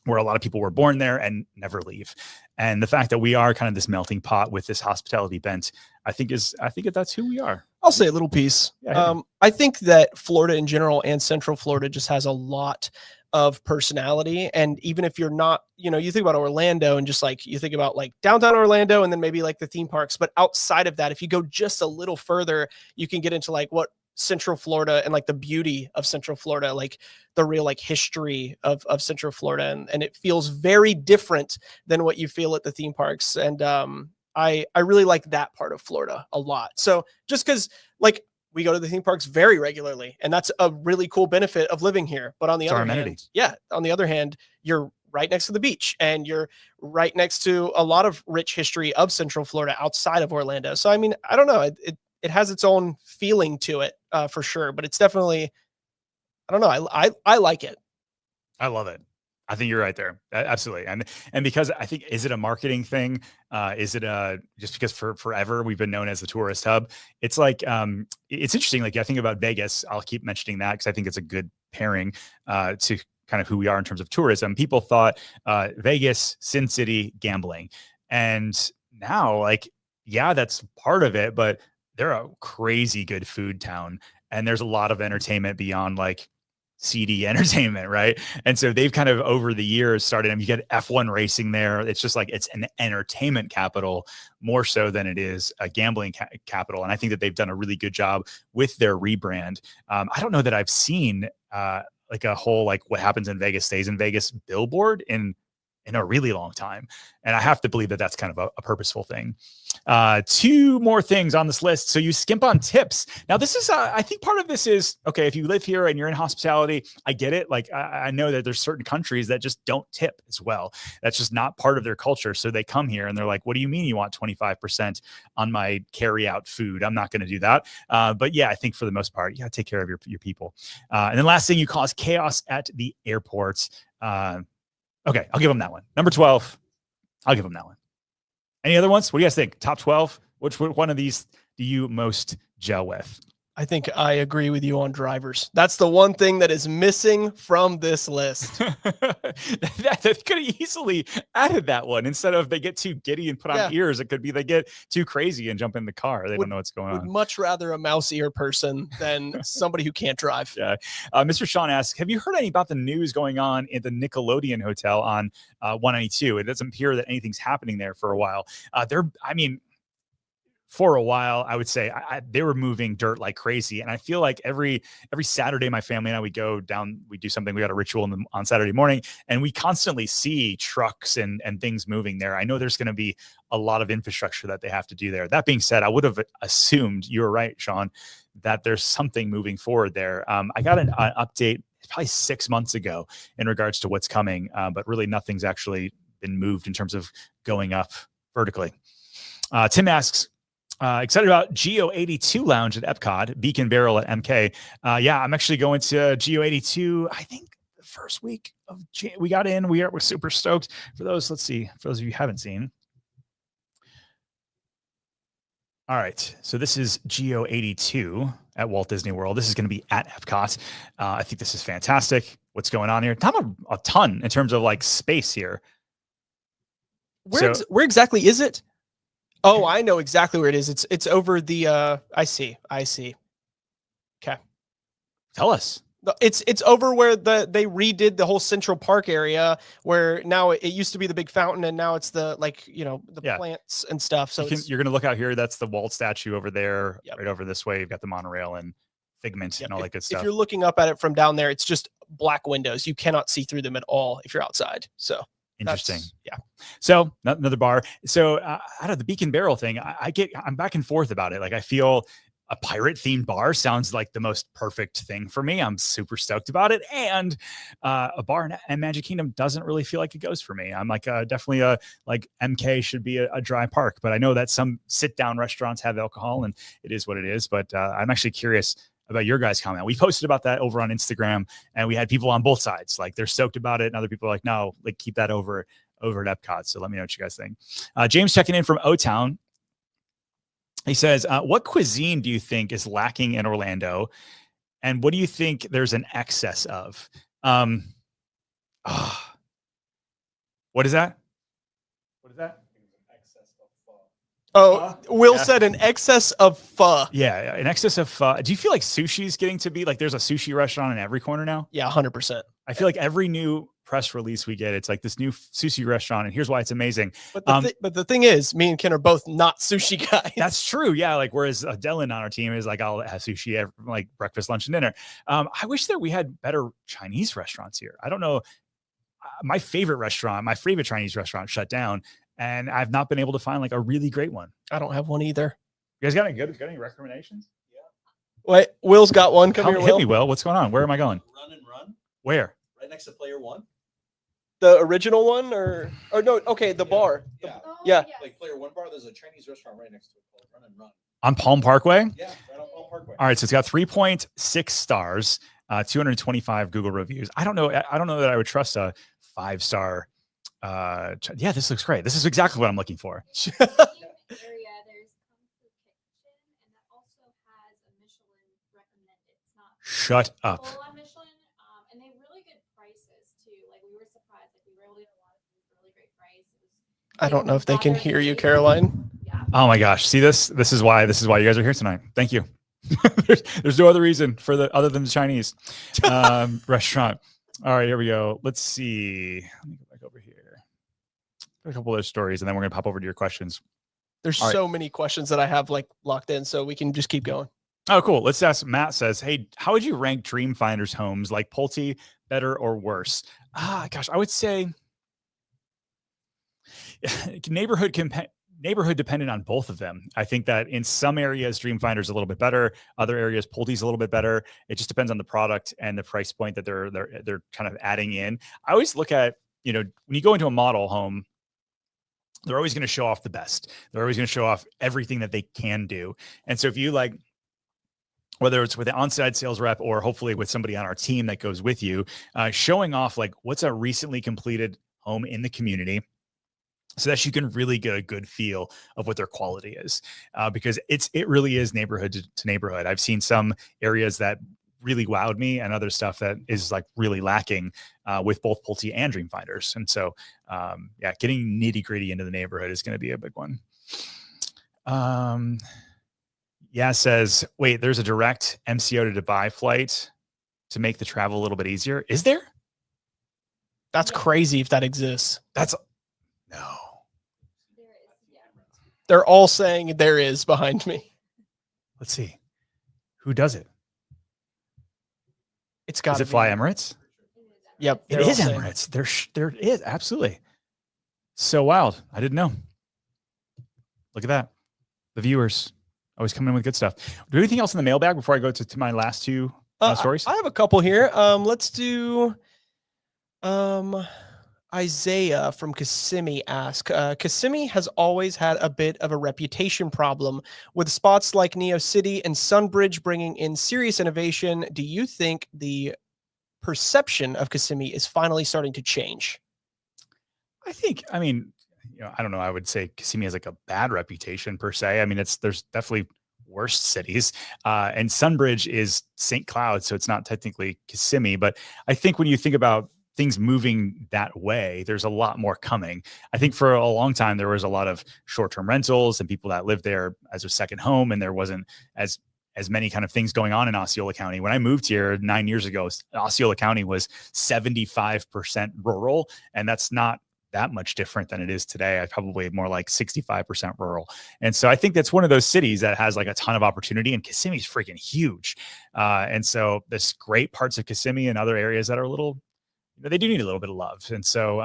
where a lot of people were born there and never leave. And the fact that we are kind of this melting pot with this hospitality bent, I think that that's who we are. I'll say a little piece. Yeah. I think that Florida in general and Central Florida just has a lot of personality. And even if you're not, you think about Orlando and just like, you think about like downtown Orlando and then maybe like the theme parks, but outside of that, if you go just a little further, you can get into like what Central Florida and like the beauty of Central Florida, like the real like history of Central Florida. And it feels very different than what you feel at the theme parks. And I really like that part of Florida a lot. So just because like we go to the theme parks very regularly, and that's a really cool benefit of living here. But on the other hand, on the other hand, you're right next to the beach and you're right next to a lot of rich history of Central Florida outside of Orlando. So, I mean, I don't know. It has its own feeling to it for sure, but it's definitely, I don't know. I like it. I love it. I think you're right there. Absolutely. And because I think, is it a marketing thing? Is it just because for forever we've been known as the tourist hub? It's like, it's interesting. Like I think about Vegas, I'll keep mentioning that because I think it's a good pairing to kind of who we are in terms of tourism. People thought Vegas, Sin City, gambling. And now like, yeah, that's part of it, but they're a crazy good food town. And there's a lot of entertainment beyond like seedy entertainment, right? And so they've kind of over the years started, you get F1 racing there. It's just like, it's an entertainment capital more so than it is a gambling capital. And I think that they've done a really good job with their rebrand. I don't know that I've seen like a whole, like what happens in Vegas stays in Vegas billboard in a really long time. And I have to believe that that's kind of a purposeful thing. Two more things on this list. So you skimp on tips. Now this is, I think part of this is, okay, if you live here and you're in hospitality, I get it. Like I know that there's certain countries that just don't tip as well. That's just not part of their culture. So they come here and they're like, what do you mean you want 25% on my carry out food? I'm not going to do that. But yeah, I think for the most part, you got to take care of your people. And then last thing, you cause chaos at the airports. Okay, I'll give them that one. Number 12, I'll give them that one. Any other ones? What do you guys think? Top 12? Which one of these do you most gel with? I think I agree with you on drivers. That's the one thing that is missing from this list. That could have easily added that one. Instead of they get too giddy and put on ears, it could be they get too crazy and jump in the car. They don't know what's going on. Would much rather a mouse ear person than somebody who can't drive. Yeah. Mr. Sean asks, have you heard any about the news going on at the Nickelodeon Hotel on 192? It doesn't appear that anything's happening there for a while. For a while, I would say they were moving dirt like crazy. And I feel like every Saturday, my family and I, we go down, we do something, we got a ritual on Saturday morning, and we constantly see trucks and things moving there. I know there's going to be a lot of infrastructure that they have to do there. That being said, I would have assumed, you were right, Sean, that there's something moving forward there. I got an update probably 6 months ago in regards to what's coming, but really nothing's actually been moved in terms of going up vertically. Tim asks, excited about Geo 82 Lounge at Epcot, Beacon Barrel at MK. Yeah, I'm actually going to Geo 82. I think the first week of we got in. We're super stoked. For those, let's see. For those of you who haven't seen. All right, so this is Geo 82 at Walt Disney World. This is going to be at Epcot. I think this is fantastic. What's going on here? Not a ton in terms of like space here. Where exactly is it? Oh, I know exactly where it is. It's over the I see. Okay. Tell us. It's over where they redid the whole Central Park area, where now it used to be the big fountain and now it's the plants and stuff. So you're going to look out here. That's the Walt statue over there. Yep. Right over this way. You've got the monorail and Figment and all that good stuff. If you're looking up at it from down there, it's just black windows. You cannot see through them at all if you're outside. So interesting. Yeah. So another bar. So out of the Beacon Barrel thing, I'm back and forth about it. Like I feel a pirate themed bar sounds like the most perfect thing for me. I'm super stoked about it. And a bar in Magic Kingdom doesn't really feel like it goes for me. I'm like definitely like MK should be a dry park, but I know that some sit down restaurants have alcohol and it is what it is. But I'm actually curious about your guys' comment. We posted about that over on Instagram, and we had people on both sides. Like they're stoked about it, and other people are like, no, like keep that over at Epcot. So let me know what you guys think. James checking in from O-Town. He says, what cuisine do you think is lacking in Orlando? And what do you think there's an excess of? What is that? What is that? Oh, Will said an excess of pho. Yeah, an excess of pho. Do you feel like sushi is getting to be like there's a sushi restaurant in every corner now? Yeah, 100%. I feel like every new press release we get, it's like this new sushi restaurant, and here's why it's amazing. But the thing is, me and Ken are both not sushi guys. That's true. Yeah, like whereas Dylan on our team is like, I'll have sushi every, like breakfast, lunch, and dinner. I wish that we had better Chinese restaurants here. I don't know. My favorite Chinese restaurant shut down, and I've not been able to find like a really great one. I don't have one either. You guys got any recommendations? Yeah. Wait, Will's got one. Come here, hit Will. me, Will. What's going on? Where am I going? Run and Run. Where? Right next to Player One. The original one, or no? Okay, the bar. Yeah. Like Player One bar. There's a Chinese restaurant right next to it called Run and Run. On Palm Parkway? Yeah, right on Palm Parkway. All right, so it's got 3.6 stars, 225 Google reviews. I don't know that I would trust a 5-star. Yeah, this looks great. This is exactly what I'm looking for. Area, there's Kung Fu Kitchen, and that also has a Michelin recommended. It's not Shut up. full on Michelin, and they have really good prices too. Like we were surprised, like we were able to get a lot of really great price. I don't know if they can hear you, Caroline. Yeah. Oh my gosh. See this? This is why you guys are here tonight. Thank you. there's no other reason other than the Chinese restaurant. All right, here we go. Let's see. Let me go back over here. A couple other stories, and then we're gonna pop over to your questions. There's so many questions that I have like locked in, so we can just keep going. Oh, cool. Let's ask. Matt says, "Hey, how would you rank Dreamfinders homes? Like Pulte, better or worse?" Gosh, I would say neighborhood dependent on both of them. I think that in some areas, Dreamfinder's a little bit better. Other areas, Pulte's a little bit better. It just depends on the product and the price point that they're kind of adding in. I always look at, when you go into a model home, they're always going to show off the best. They're always going to show off everything that they can do. And so if you like, whether it's with an on-site sales rep or hopefully with somebody on our team that goes with you, showing off like what's a recently completed home in the community, so that you can really get a good feel of what their quality is, because it really is neighborhood to neighborhood. I've seen some areas that really wowed me, and other stuff that is like really lacking with both Pulte and Dreamfinders. And so, getting nitty gritty into the neighborhood is going to be a big one. Says, wait, there's a direct MCO to Dubai flight to make the travel a little bit easier. Is there? That's crazy if that exists. No. They're all saying there is behind me. Let's see. Who does it? It's got. Does it fly Emirates? Yep. It is Emirates. There is. Absolutely. So wild. I didn't know. Look at that. The viewers always coming in with good stuff. Do anything else in the mailbag before I go to my last two stories? I have a couple here. Let's do Isaiah from Kissimmee ask, Kissimmee has always had a bit of a reputation problem with spots like Neo City and Sunbridge bringing in serious innovation. Do you think the perception of Kissimmee is finally starting to change? I mean, I don't know. I would say Kissimmee has like a bad reputation per se. I mean, there's definitely worse cities, and Sunbridge is St. Cloud, so it's not technically Kissimmee. But I think when you think about things moving that way, there's a lot more coming. I think for a long time, there was a lot of short-term rentals and people that lived there as a second home, and there wasn't as many kind of things going on in Osceola County. When I moved here 9 years ago, Osceola County was 75% rural, and that's not that much different than it is today. I probably more like 65% rural. And so I think that's one of those cities that has like a ton of opportunity, and Kissimmee's freaking huge. And so there's great parts of Kissimmee and other areas that are they do need a little bit of love. And so,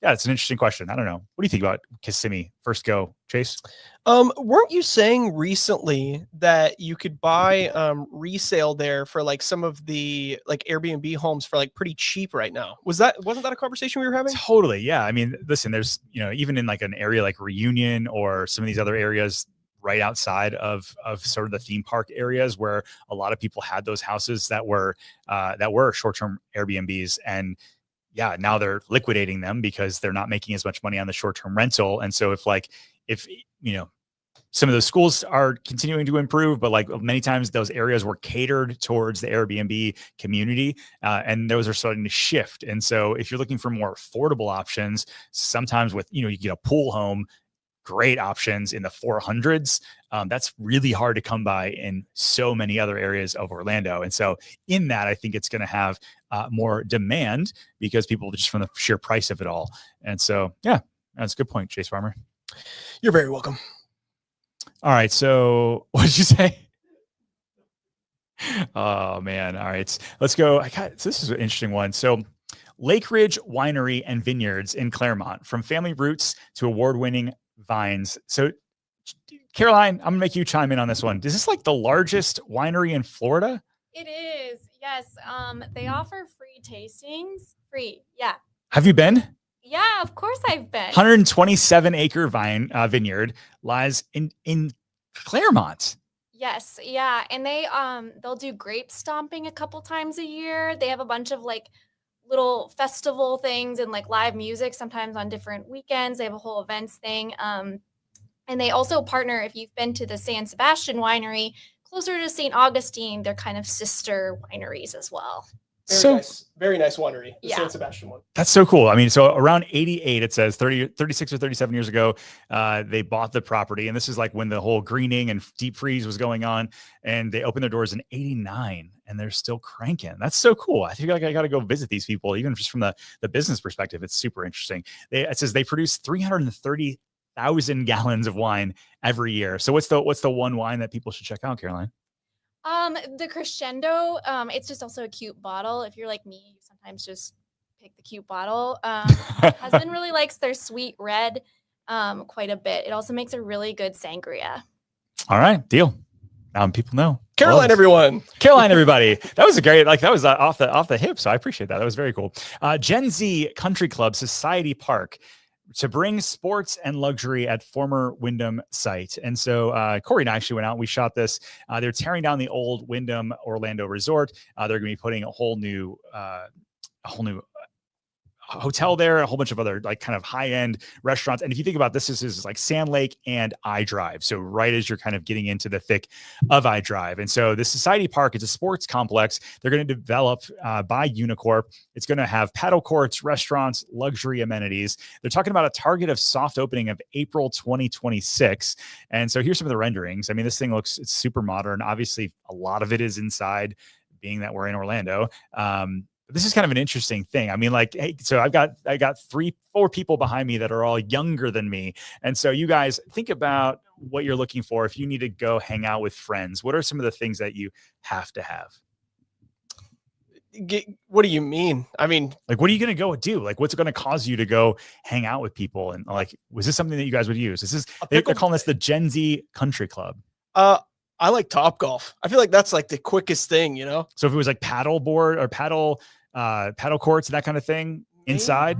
it's an interesting question. I don't know. What do you think about Kissimmee? First go, Chase. Weren't you saying recently that you could buy resale there for like some of the like Airbnb homes for like pretty cheap right now? Wasn't that a conversation we were having? Totally. Yeah. I mean, listen, there's, even in like an area like Reunion or some of these other areas, right outside of sort of the theme park areas where a lot of people had those houses that were short-term Airbnbs. And yeah, now they're liquidating them because they're not making as much money on the short-term rental. And so if some of those schools are continuing to improve, but like many times those areas were catered towards the Airbnb community, and those are starting to shift. And so if you're looking for more affordable options, sometimes with, you get a pool home, great options in the 400s. That's really hard to come by in so many other areas of Orlando. And so in that, I think it's going to have more demand because people just from the sheer price of it all. And so, yeah, that's a good point, Chase Farmer. You're very welcome. All right. So what did you say? Oh man. All right. Let's go. This is an interesting one. So Lake Ridge Winery and Vineyards in Claremont, from family roots to award-winning vines. So Caroline, I'm gonna make you chime in on this one. Is this like the largest winery in Florida? It is. Yes. They offer free tastings. Free. Yeah. Have you been? Yeah, of course I've been. 127 acre vineyard lies in Claremont. Yes, yeah, and they'll do grape stomping a couple times a year. They have a bunch of like little festival things and like live music sometimes on different weekends. They have a whole events thing. And they also partner, if you've been to the San Sebastian winery closer to St. Augustine, they're kind of sister wineries as well. Very nice winery, the Yeah. San Sebastian one. That's so cool. I mean, so around 88, it says 36 or 37 years ago, they bought the property. And this is like when the whole greening and deep freeze was going on. And they opened their doors in 89 and they're still cranking. That's so cool. I feel like I got to go visit these people, even just from the business perspective. It's super interesting. It says they produce 330,000 gallons of wine every year. So what's the one wine that people should check out, Caroline? The Crescendo, it's just also a cute bottle. If you're like me, you sometimes just pick the cute bottle. My husband really likes their sweet red quite a bit. It also makes a really good sangria. All right, deal. People know. Caroline, everyone. Caroline, everybody. That was a great, that was off the hip. So I appreciate that. That was very cool. Gen Z Country Club Society Park to bring sports and luxury at former Wyndham site. And so Corey and I actually went out and we shot this. They're tearing down the old Wyndham Orlando Resort. They're going to be putting a whole new hotel there, a whole bunch of other like kind of high-end restaurants. And if you think about this, this is like Sand Lake and iDrive. So right as you're kind of getting into the thick of iDrive. And so the Society Park is a sports complex they're going to develop by Unicorp. It's going to have paddle courts, restaurants, luxury amenities. They're talking about a target of soft opening of April 2026. And so here's some of the renderings. I mean, this thing it's super modern. Obviously, a lot of it is inside, being that we're in Orlando. This is kind of an interesting thing. I mean, like, hey, so I got 3-4 people behind me that are all younger than me. And so you guys think about what you're looking for. If you need to go hang out with friends, what are some of the things that you have to have? What do you mean? I mean, like, what are you going to go do? Like, what's going to cause you to go hang out with people? And like, was this something that you guys would use? They're calling this the Gen Z Country Club. I like Topgolf. I feel like that's like the quickest thing, you know? So if it was like paddle board or paddle courts, that kind of thing inside.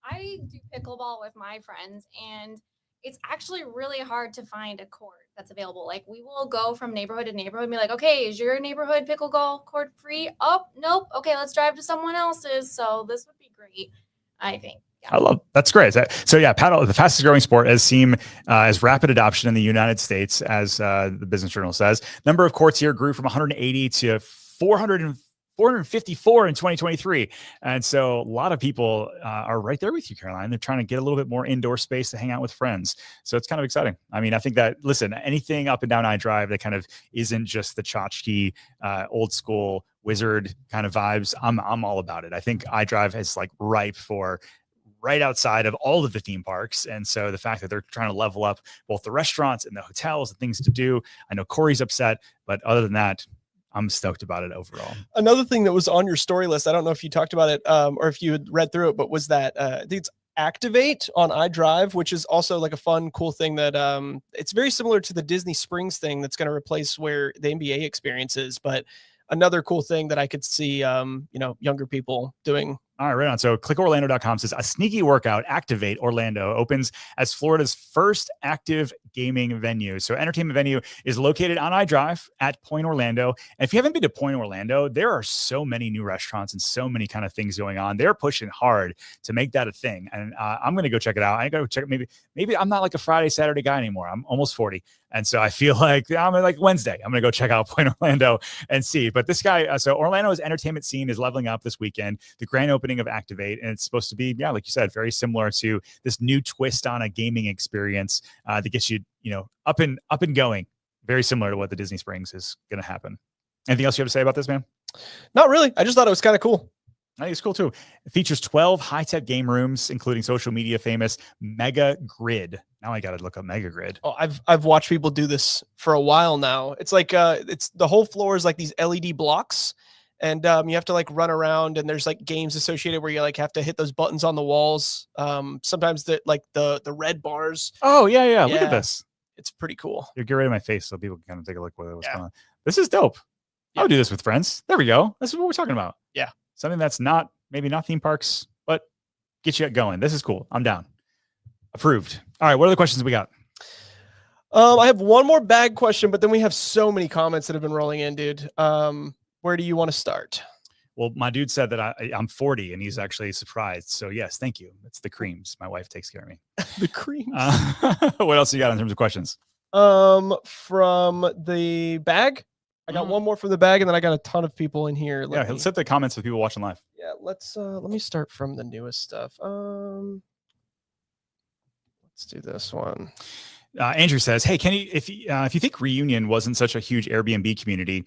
I do pickleball with my friends, and it's actually really hard to find a court that's available. Like, we will go from neighborhood to neighborhood and be like, okay, is your neighborhood pickleball court free? Oh, nope. Okay, let's drive to someone else's. So this would be great, I think. Yeah. That's great. So yeah, paddle, the fastest growing sport, has seen as rapid adoption in the United States, as the Business Journal says. Number of courts here grew from 180 to 454 in 2023. And so a lot of people are right there with you, Caroline. They're trying to get a little bit more indoor space to hang out with friends. So it's kind of exciting. I mean, I think that, listen, anything up and down iDrive that kind of isn't just the tchotchke, old school wizard kind of vibes, I'm all about it. I think iDrive is like ripe for right outside of all of the theme parks. And so the fact that they're trying to level up both the restaurants and the hotels and things to do, I know Corey's upset, but other than that, I'm stoked about it overall. Another thing that was on your story list, I don't know if you talked about it or if you had read through it, but was that it's Activate on iDrive, which is also like a fun, cool thing that it's very similar to the Disney Springs thing that's going to replace where the NBA experience is. But another cool thing that I could see, younger people doing All right, right on. So clickorlando.com says a sneaky workout, Activate Orlando, opens as Florida's first active gaming venue. So entertainment venue is located on iDrive at Point Orlando. And if you haven't been to Point Orlando, there are so many new restaurants and so many kind of things going on. They're pushing hard to make that a thing. And I'm going to go check it out. I got to check maybe I'm not like a Friday, Saturday guy anymore. I'm almost 40. And so I feel like I'm like Wednesday. I'm going to go check out Point Orlando and see. But this guy, so Orlando's entertainment scene is leveling up this weekend. The grand opening of Activate, and it's supposed to be, yeah, like you said, very similar to this new twist on a gaming experience that gets you, up and going. Very similar to what the Disney Springs is going to happen. Anything else you have to say about this, man? Not really. I just thought it was kind of cool. I think it's cool too. It features 12 high-tech game rooms, including social media famous Mega Grid. Now I got to look up Mega Grid. Oh, I've watched people do this for a while now. It's like it's the whole floor is like these LED blocks, and you have to like run around, and there's like games associated where you like have to hit those buttons on the walls. Sometimes the red bars. Oh yeah. Look at this. It's pretty cool. You get rid of my face so people can kind of take a look at what's going on. This is dope. I would do this with friends. There we go. This is what we're talking about. Yeah. Something that's maybe not theme parks, but get you going. This is cool. I'm down. Approved. All right. What are the questions we got? I have one more bag question, but then we have so many comments that have been rolling in, dude. Where do you want to start? Well, my dude said that I'm 40 and he's actually surprised. So yes, thank you. It's the creams. My wife takes care of me. The creams. What else you got in terms of questions? From the bag. I got one more from the bag, and then I got a ton of people in here. Let's hit the comments with people watching live. Yeah, let me start from the newest stuff. Let's do this one. Andrew says, "Hey, Kenny, if you think Reunion wasn't such a huge Airbnb community,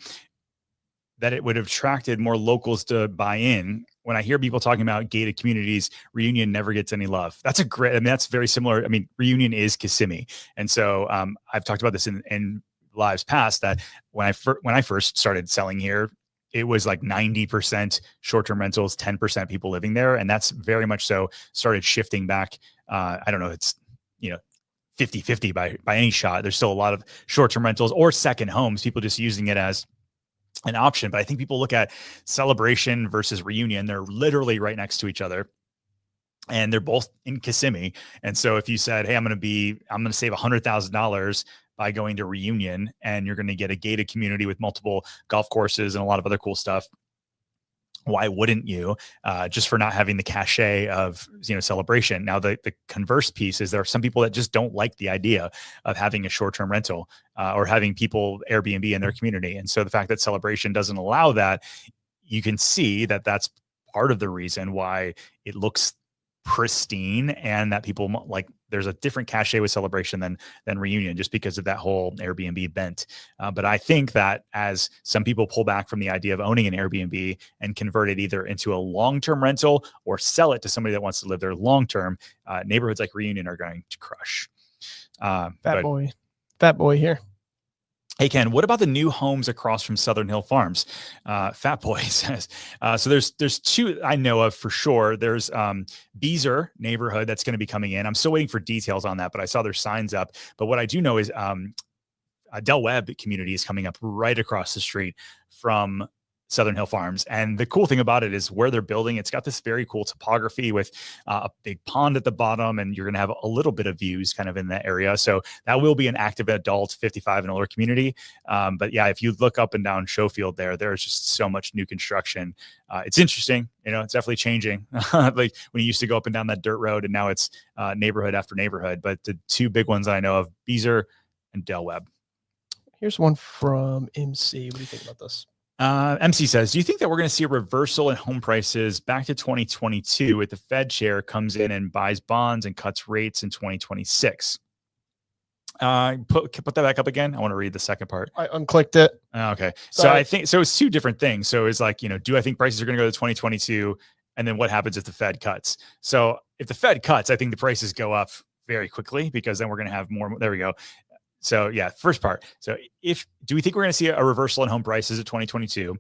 that it would have attracted more locals to buy in. When I hear people talking about gated communities, Reunion never gets any love." That's that's very similar. I mean, Reunion is Kissimmee, and so I've talked about this in lives past that when I first started selling here, it was like 90% short-term rentals, 10% people living there. And that's very much so started shifting back. I don't know. It's, 50-50 by any shot. There's still a lot of short-term rentals or second homes, people just using it as an option. But I think people look at Celebration versus Reunion. They're literally right next to each other. And they're both in Kissimmee. And so if you said, hey, I'm going to save $100,000 by going to Reunion, and you're going to get a gated community with multiple golf courses and a lot of other cool stuff, why wouldn't you? Just for not having the cachet of Celebration. Now the converse piece is there are some people that just don't like the idea of having a short-term rental or having people Airbnb in their community. And so the fact that Celebration doesn't allow that, you can see that that's part of the reason why it looks pristine, and that people like there's a different cachet with Celebration than Reunion, just because of that whole Airbnb bent. But I think that as some people pull back from the idea of owning an Airbnb and convert it either into a long-term rental or sell it to somebody that wants to live there long-term, neighborhoods like Reunion are going to crush. Fat boy here. Hey, Ken, what about the new homes across from Southern Hill Farms? Fat Boy says. So there's two I know of for sure. There's Beezer neighborhood that's going to be coming in. I'm still waiting for details on that, but I saw their signs up. But what I do know is Del Webb community is coming up right across the street from Southern Hill Farms. And the cool thing about it is where they're building, it's got this very cool topography with a big pond at the bottom, and you're going to have a little bit of views kind of in that area. So that will be an active adult 55 and older community. But yeah, if you look up and down Schofield there's just so much new construction. It's interesting. It's definitely changing. Like when you used to go up and down that dirt road, and now it's neighborhood after neighborhood. But the two big ones I know of, Beezer and Del Webb. Here's one from MC. What do you think about this? MC says, do you think that we're going to see a reversal in home prices back to 2022 if the Fed chair comes in and buys bonds and cuts rates in 2026? Put that back up again. I want to read the second part. I unclicked it. Okay. Sorry. So I think, so it's two different things. So it's like, do I think prices are going to go to 2022? And then what happens if the Fed cuts? So if the Fed cuts, I think the prices go up very quickly, because then we're going to have more. There we go. So yeah, first part. So do we think we're going to see a reversal in home prices of 2022?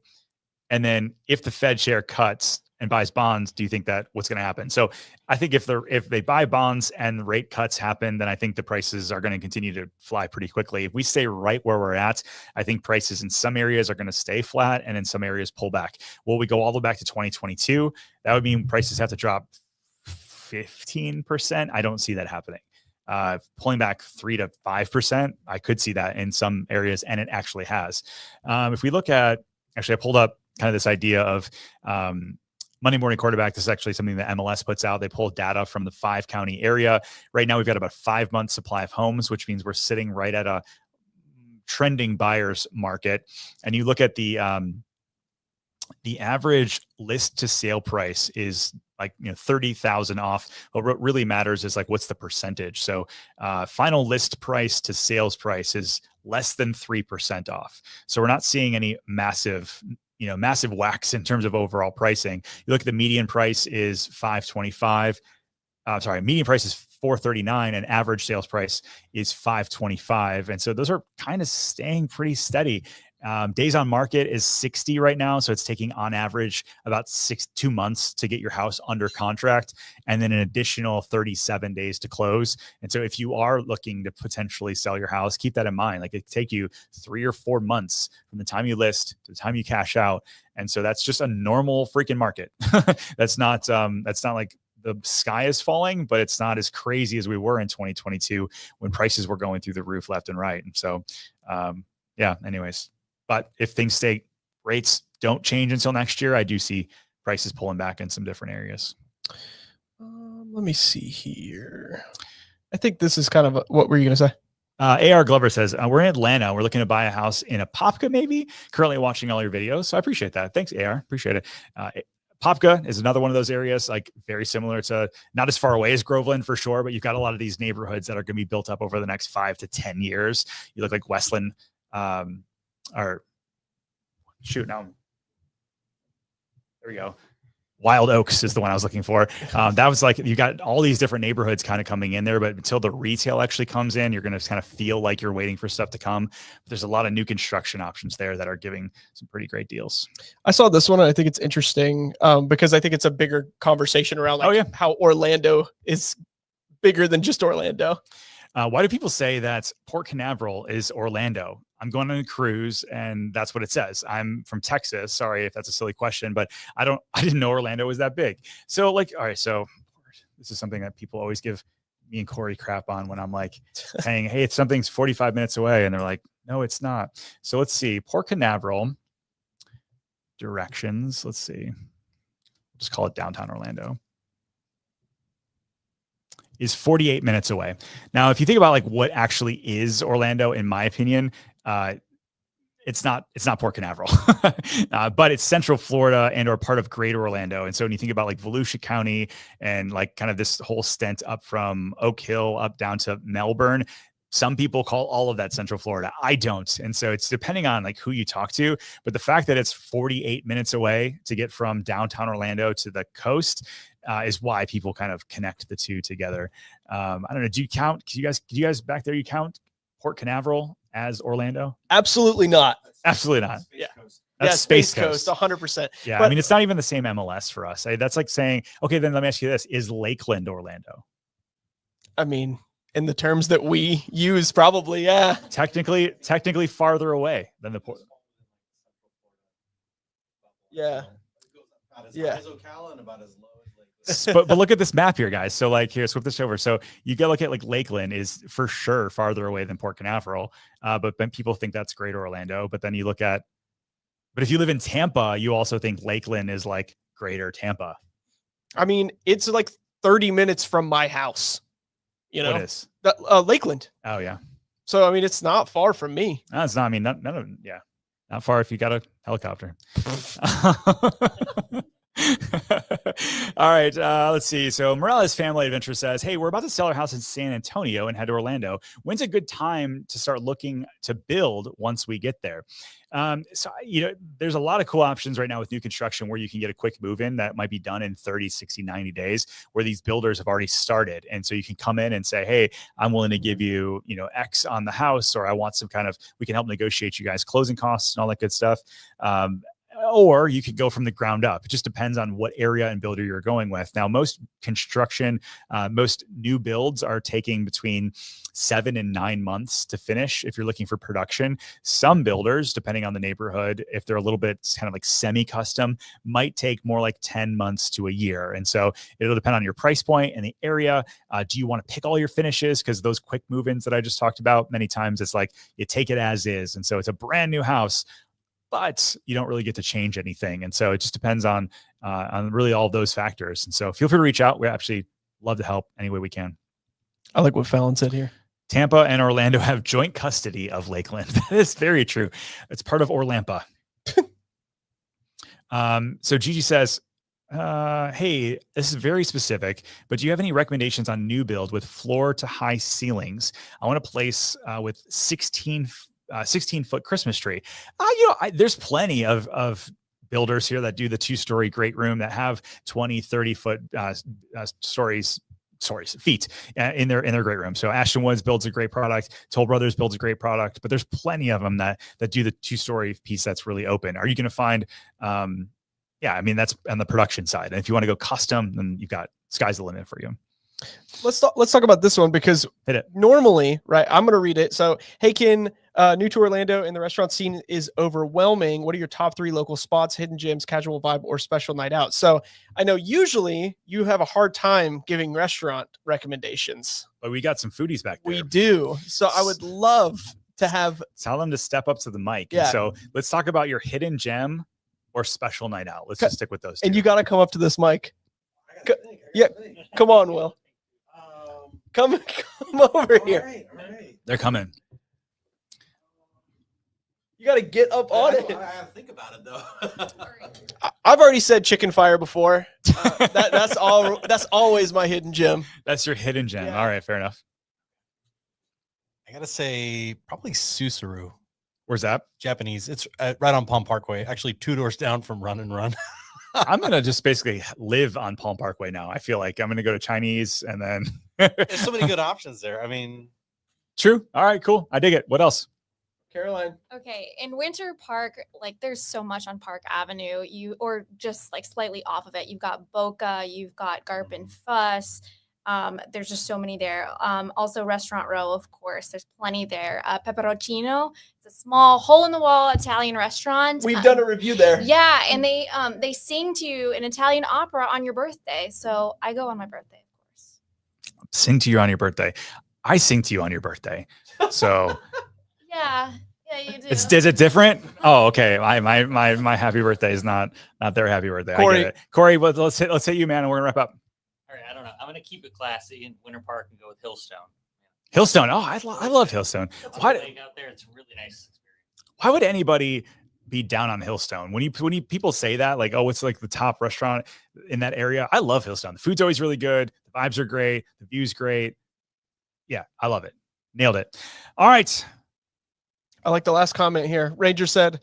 And then if the Fed chair cuts, and buys bonds, do you think that what's going to happen? So I think if they buy bonds and rate cuts happen, then I think the prices are going to continue to fly pretty quickly. If we stay right where we're at, I think prices in some areas are going to stay flat and in some areas pull back. Will we go all the way back to 2022? That would mean prices have to drop 15%. I don't see that happening. Pulling back 3 to 5%, I could see that in some areas, and it actually has. If we look at, actually, I pulled up kind of this idea of Monday Morning Quarterback. This is actually something that MLS puts out. They pull data from the 5-county area. Right now, we've got about 5 months supply of homes, which means we're sitting right at a trending buyer's market. And you look at the average list to sale price is like 30,000 off. But what really matters is like what's the percentage. So final list price to sales price is less than 3% off. So we're not seeing any massive whacks in terms of overall pricing. You look at the median price is $525. Median price is $439 and average sales price is $525. And so those are kind of staying pretty steady. Days on market is 60 right now. So it's taking on average about 2 months to get your house under contract, and then an additional 37 days to close. And so if you are looking to potentially sell your house, keep that in mind. Like, it could take you 3 or 4 months from the time you list to the time you cash out. And so that's just a normal freaking market. That's not like the sky is falling, but it's not as crazy as we were in 2022 when prices were going through the roof left and right. And so, anyways. But if rates don't change until next year, I do see prices pulling back in some different areas. Let me see here. I think this is kind of what were you going to say? AR Glover says, we're in Atlanta. We're looking to buy a house in Apopka, maybe. Currently watching all your videos. So I appreciate that. Thanks, AR. Appreciate it. Apopka is another one of those areas, like very similar to, not as far away as Groveland for sure, but you've got a lot of these neighborhoods that are going to be built up over the next 5 to 10 years. You look like Westland, there we go. Wild Oaks is the one I was looking for. That was like, you got all these different neighborhoods kind of coming in there, but until the retail actually comes in, you're going to kind of feel like you're waiting for stuff to come. But there's a lot of new construction options there that are giving some pretty great deals. I saw this one and I think it's interesting because I think it's a bigger conversation around how Orlando is bigger than just Orlando. Why do people say that Port Canaveral is Orlando? I'm going on a cruise and that's what it says. I'm from Texas. Sorry if that's a silly question, but I didn't know Orlando was that big. So all right. So this is something that people always give me and Corey crap on when I'm like saying, hey, it's something's 45 minutes away. And they're like, no, it's not. So let's see. Port Canaveral directions. Let's see. Just call it downtown Orlando. Is 48 minutes away. Now, if you think about like what actually is Orlando, in my opinion, it's not Port Canaveral, but it's Central Florida and or part of Greater Orlando. And so when you think about like Volusia County and like kind of this whole stint up from Oak Hill up down to Melbourne, some people call all of that Central Florida. I don't. And so it's depending on like who you talk to, but the fact that it's 48 minutes away to get from downtown Orlando to the coast is why people kind of connect the two together. I don't know. Do you guys back there, you count Port Canaveral as Orlando? Absolutely not. Absolutely not. Yeah. That's Space Coast. 100%. Yeah. But, I mean, it's not even the same MLS for us. That's like saying, okay, then let me ask you this. Is Lakeland Orlando? I mean, in the terms that we use, probably, yeah. Technically farther away than the port. Yeah. About as Yeah. high as Ocala and about as low as Lakeland. But look at this map here, guys. So like here, swip this over. So you go look at like Lakeland is for sure farther away than Port Canaveral. But then people think that's Greater Orlando. But then you look at, but if you live in Tampa, you also think Lakeland is like Greater Tampa. I mean, it's like 30 minutes from my house. You know, What is? Lakeland. Oh yeah. So I mean, it's not far from me. No, it's not. I mean, none of yeah, not far if you got a helicopter. All right, let's see. So Morales Family Adventure says, hey, we're about to sell our house in San Antonio and head to Orlando. When's a good time to start looking to build once we get there? So, there's a lot of cool options right now with new construction where you can get a quick move in that might be done in 30, 60, 90 days where these builders have already started. And so you can come in and say, hey, I'm willing to give you, X on the house, or I want some kind of, we can help negotiate you guys closing costs and all that good stuff. or you could go from the ground up. It just depends on what area and builder you're going with. Now, most construction, most new builds are taking between 7 and 9 months to finish if you're looking for production. Some builders, depending on the neighborhood, if they're a little bit kind of like semi-custom, might take more like 10 months to a year. And so it'll depend on your price point and the area. Do you want to pick all your finishes? Because those quick move-ins that I just talked about, many times it's like you take it as is. And so it's a brand new house, but you don't really get to change anything. And so it just depends on really all of those factors. And so feel free to reach out. We actually love to help any way we can. I like what Fallon said here. Tampa and Orlando have joint custody of Lakeland. That is very true. It's part of Orlampa. So Gigi says, hey, this is very specific, but do you have any recommendations on new build with floor to high ceilings? I want to place with 16-foot Christmas tree. There's plenty of builders here that do the 2-story great room that have 20, 30-foot feet in their great room. So Ashton Woods builds a great product. Toll Brothers builds a great product, but there's plenty of them that do the 2-story piece that's really open. Are you going to find, that's on the production side. And if you want to go custom, then you've got sky's the limit for you. Let's talk about this one because normally, right, I'm going to read it. So, hey, Ken, new to Orlando and the restaurant scene is overwhelming. What are your top 3 local spots, hidden gems, casual vibe, or special night out? So I know usually you have a hard time giving restaurant recommendations. But we got some foodies back there. We do. So I would love to have. Tell them to step up to the mic. Yeah. And so let's talk about your hidden gem or special night out. Let's just stick with those two. And you got to come up to this mic. Come on, Will. Come over here. All right. They're coming. You got to get up on it. I gotta think about it though. I've already said chicken fire before. That's always my hidden gem. That's your hidden gem. Yeah. All right, fair enough. I gotta say probably Susaru. Where's that? Japanese. It's right on Palm Parkway. Actually, 2 doors down from Run and Run. I'm going to just basically live on Palm Parkway now. I feel like I'm going to go to Chinese and then. There's so many good options there. I mean, True. All right, cool. I dig it. What else? Caroline. Okay, in Winter Park, like there's so much on Park Avenue. Or just like slightly off of it, you've got Boca, you've got Garp and Fuss. There's just so many there. Also Restaurant Row, of course. There's plenty there. Peperoncino, it's a small hole-in-the-wall Italian restaurant. We've done a review there. Yeah, and they sing to you an Italian opera on your birthday. So I go on my birthday, of course. Sing to you on your birthday. I sing to you on your birthday. So Yeah, you do. is it different? Oh, okay. My happy birthday is not their happy birthday. Corey. I get it. Corey, but let's hit you, man, and we're gonna wrap up. All right, I don't know. I'm going to keep it classy in Winter Park and go with Hillstone. Hillstone. Oh, I love Hillstone. It's Why? a lake out there. It's a really nice experience. Why would anybody be down on Hillstone? When people say that, like, oh, it's like the top restaurant in that area. I love Hillstone. The food's always really good. The vibes are great. The view's great. Yeah, I love it. Nailed it. All right. I like the last comment here. Ranger said,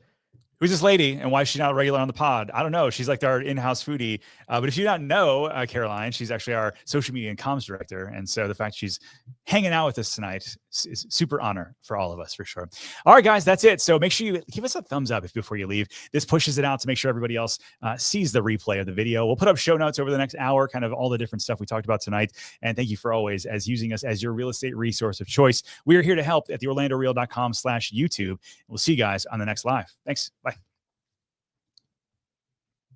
Who's this lady and why is she not a regular on the pod? I don't know. She's like our in-house foodie. But if you don't know Caroline, she's actually our social media and comms director. And so the fact she's hanging out with us tonight is super honor for all of us, for sure. All right, guys, that's it. So make sure you give us a thumbs up before you leave. This pushes it out to make sure everybody else sees the replay of the video. We'll put up show notes over the next hour, kind of all the different stuff we talked about tonight. And thank you for always using us as your real estate resource of choice. We are here to help at theorlandoreal.com/YouTube. We'll see you guys on the next live. Thanks. Bye.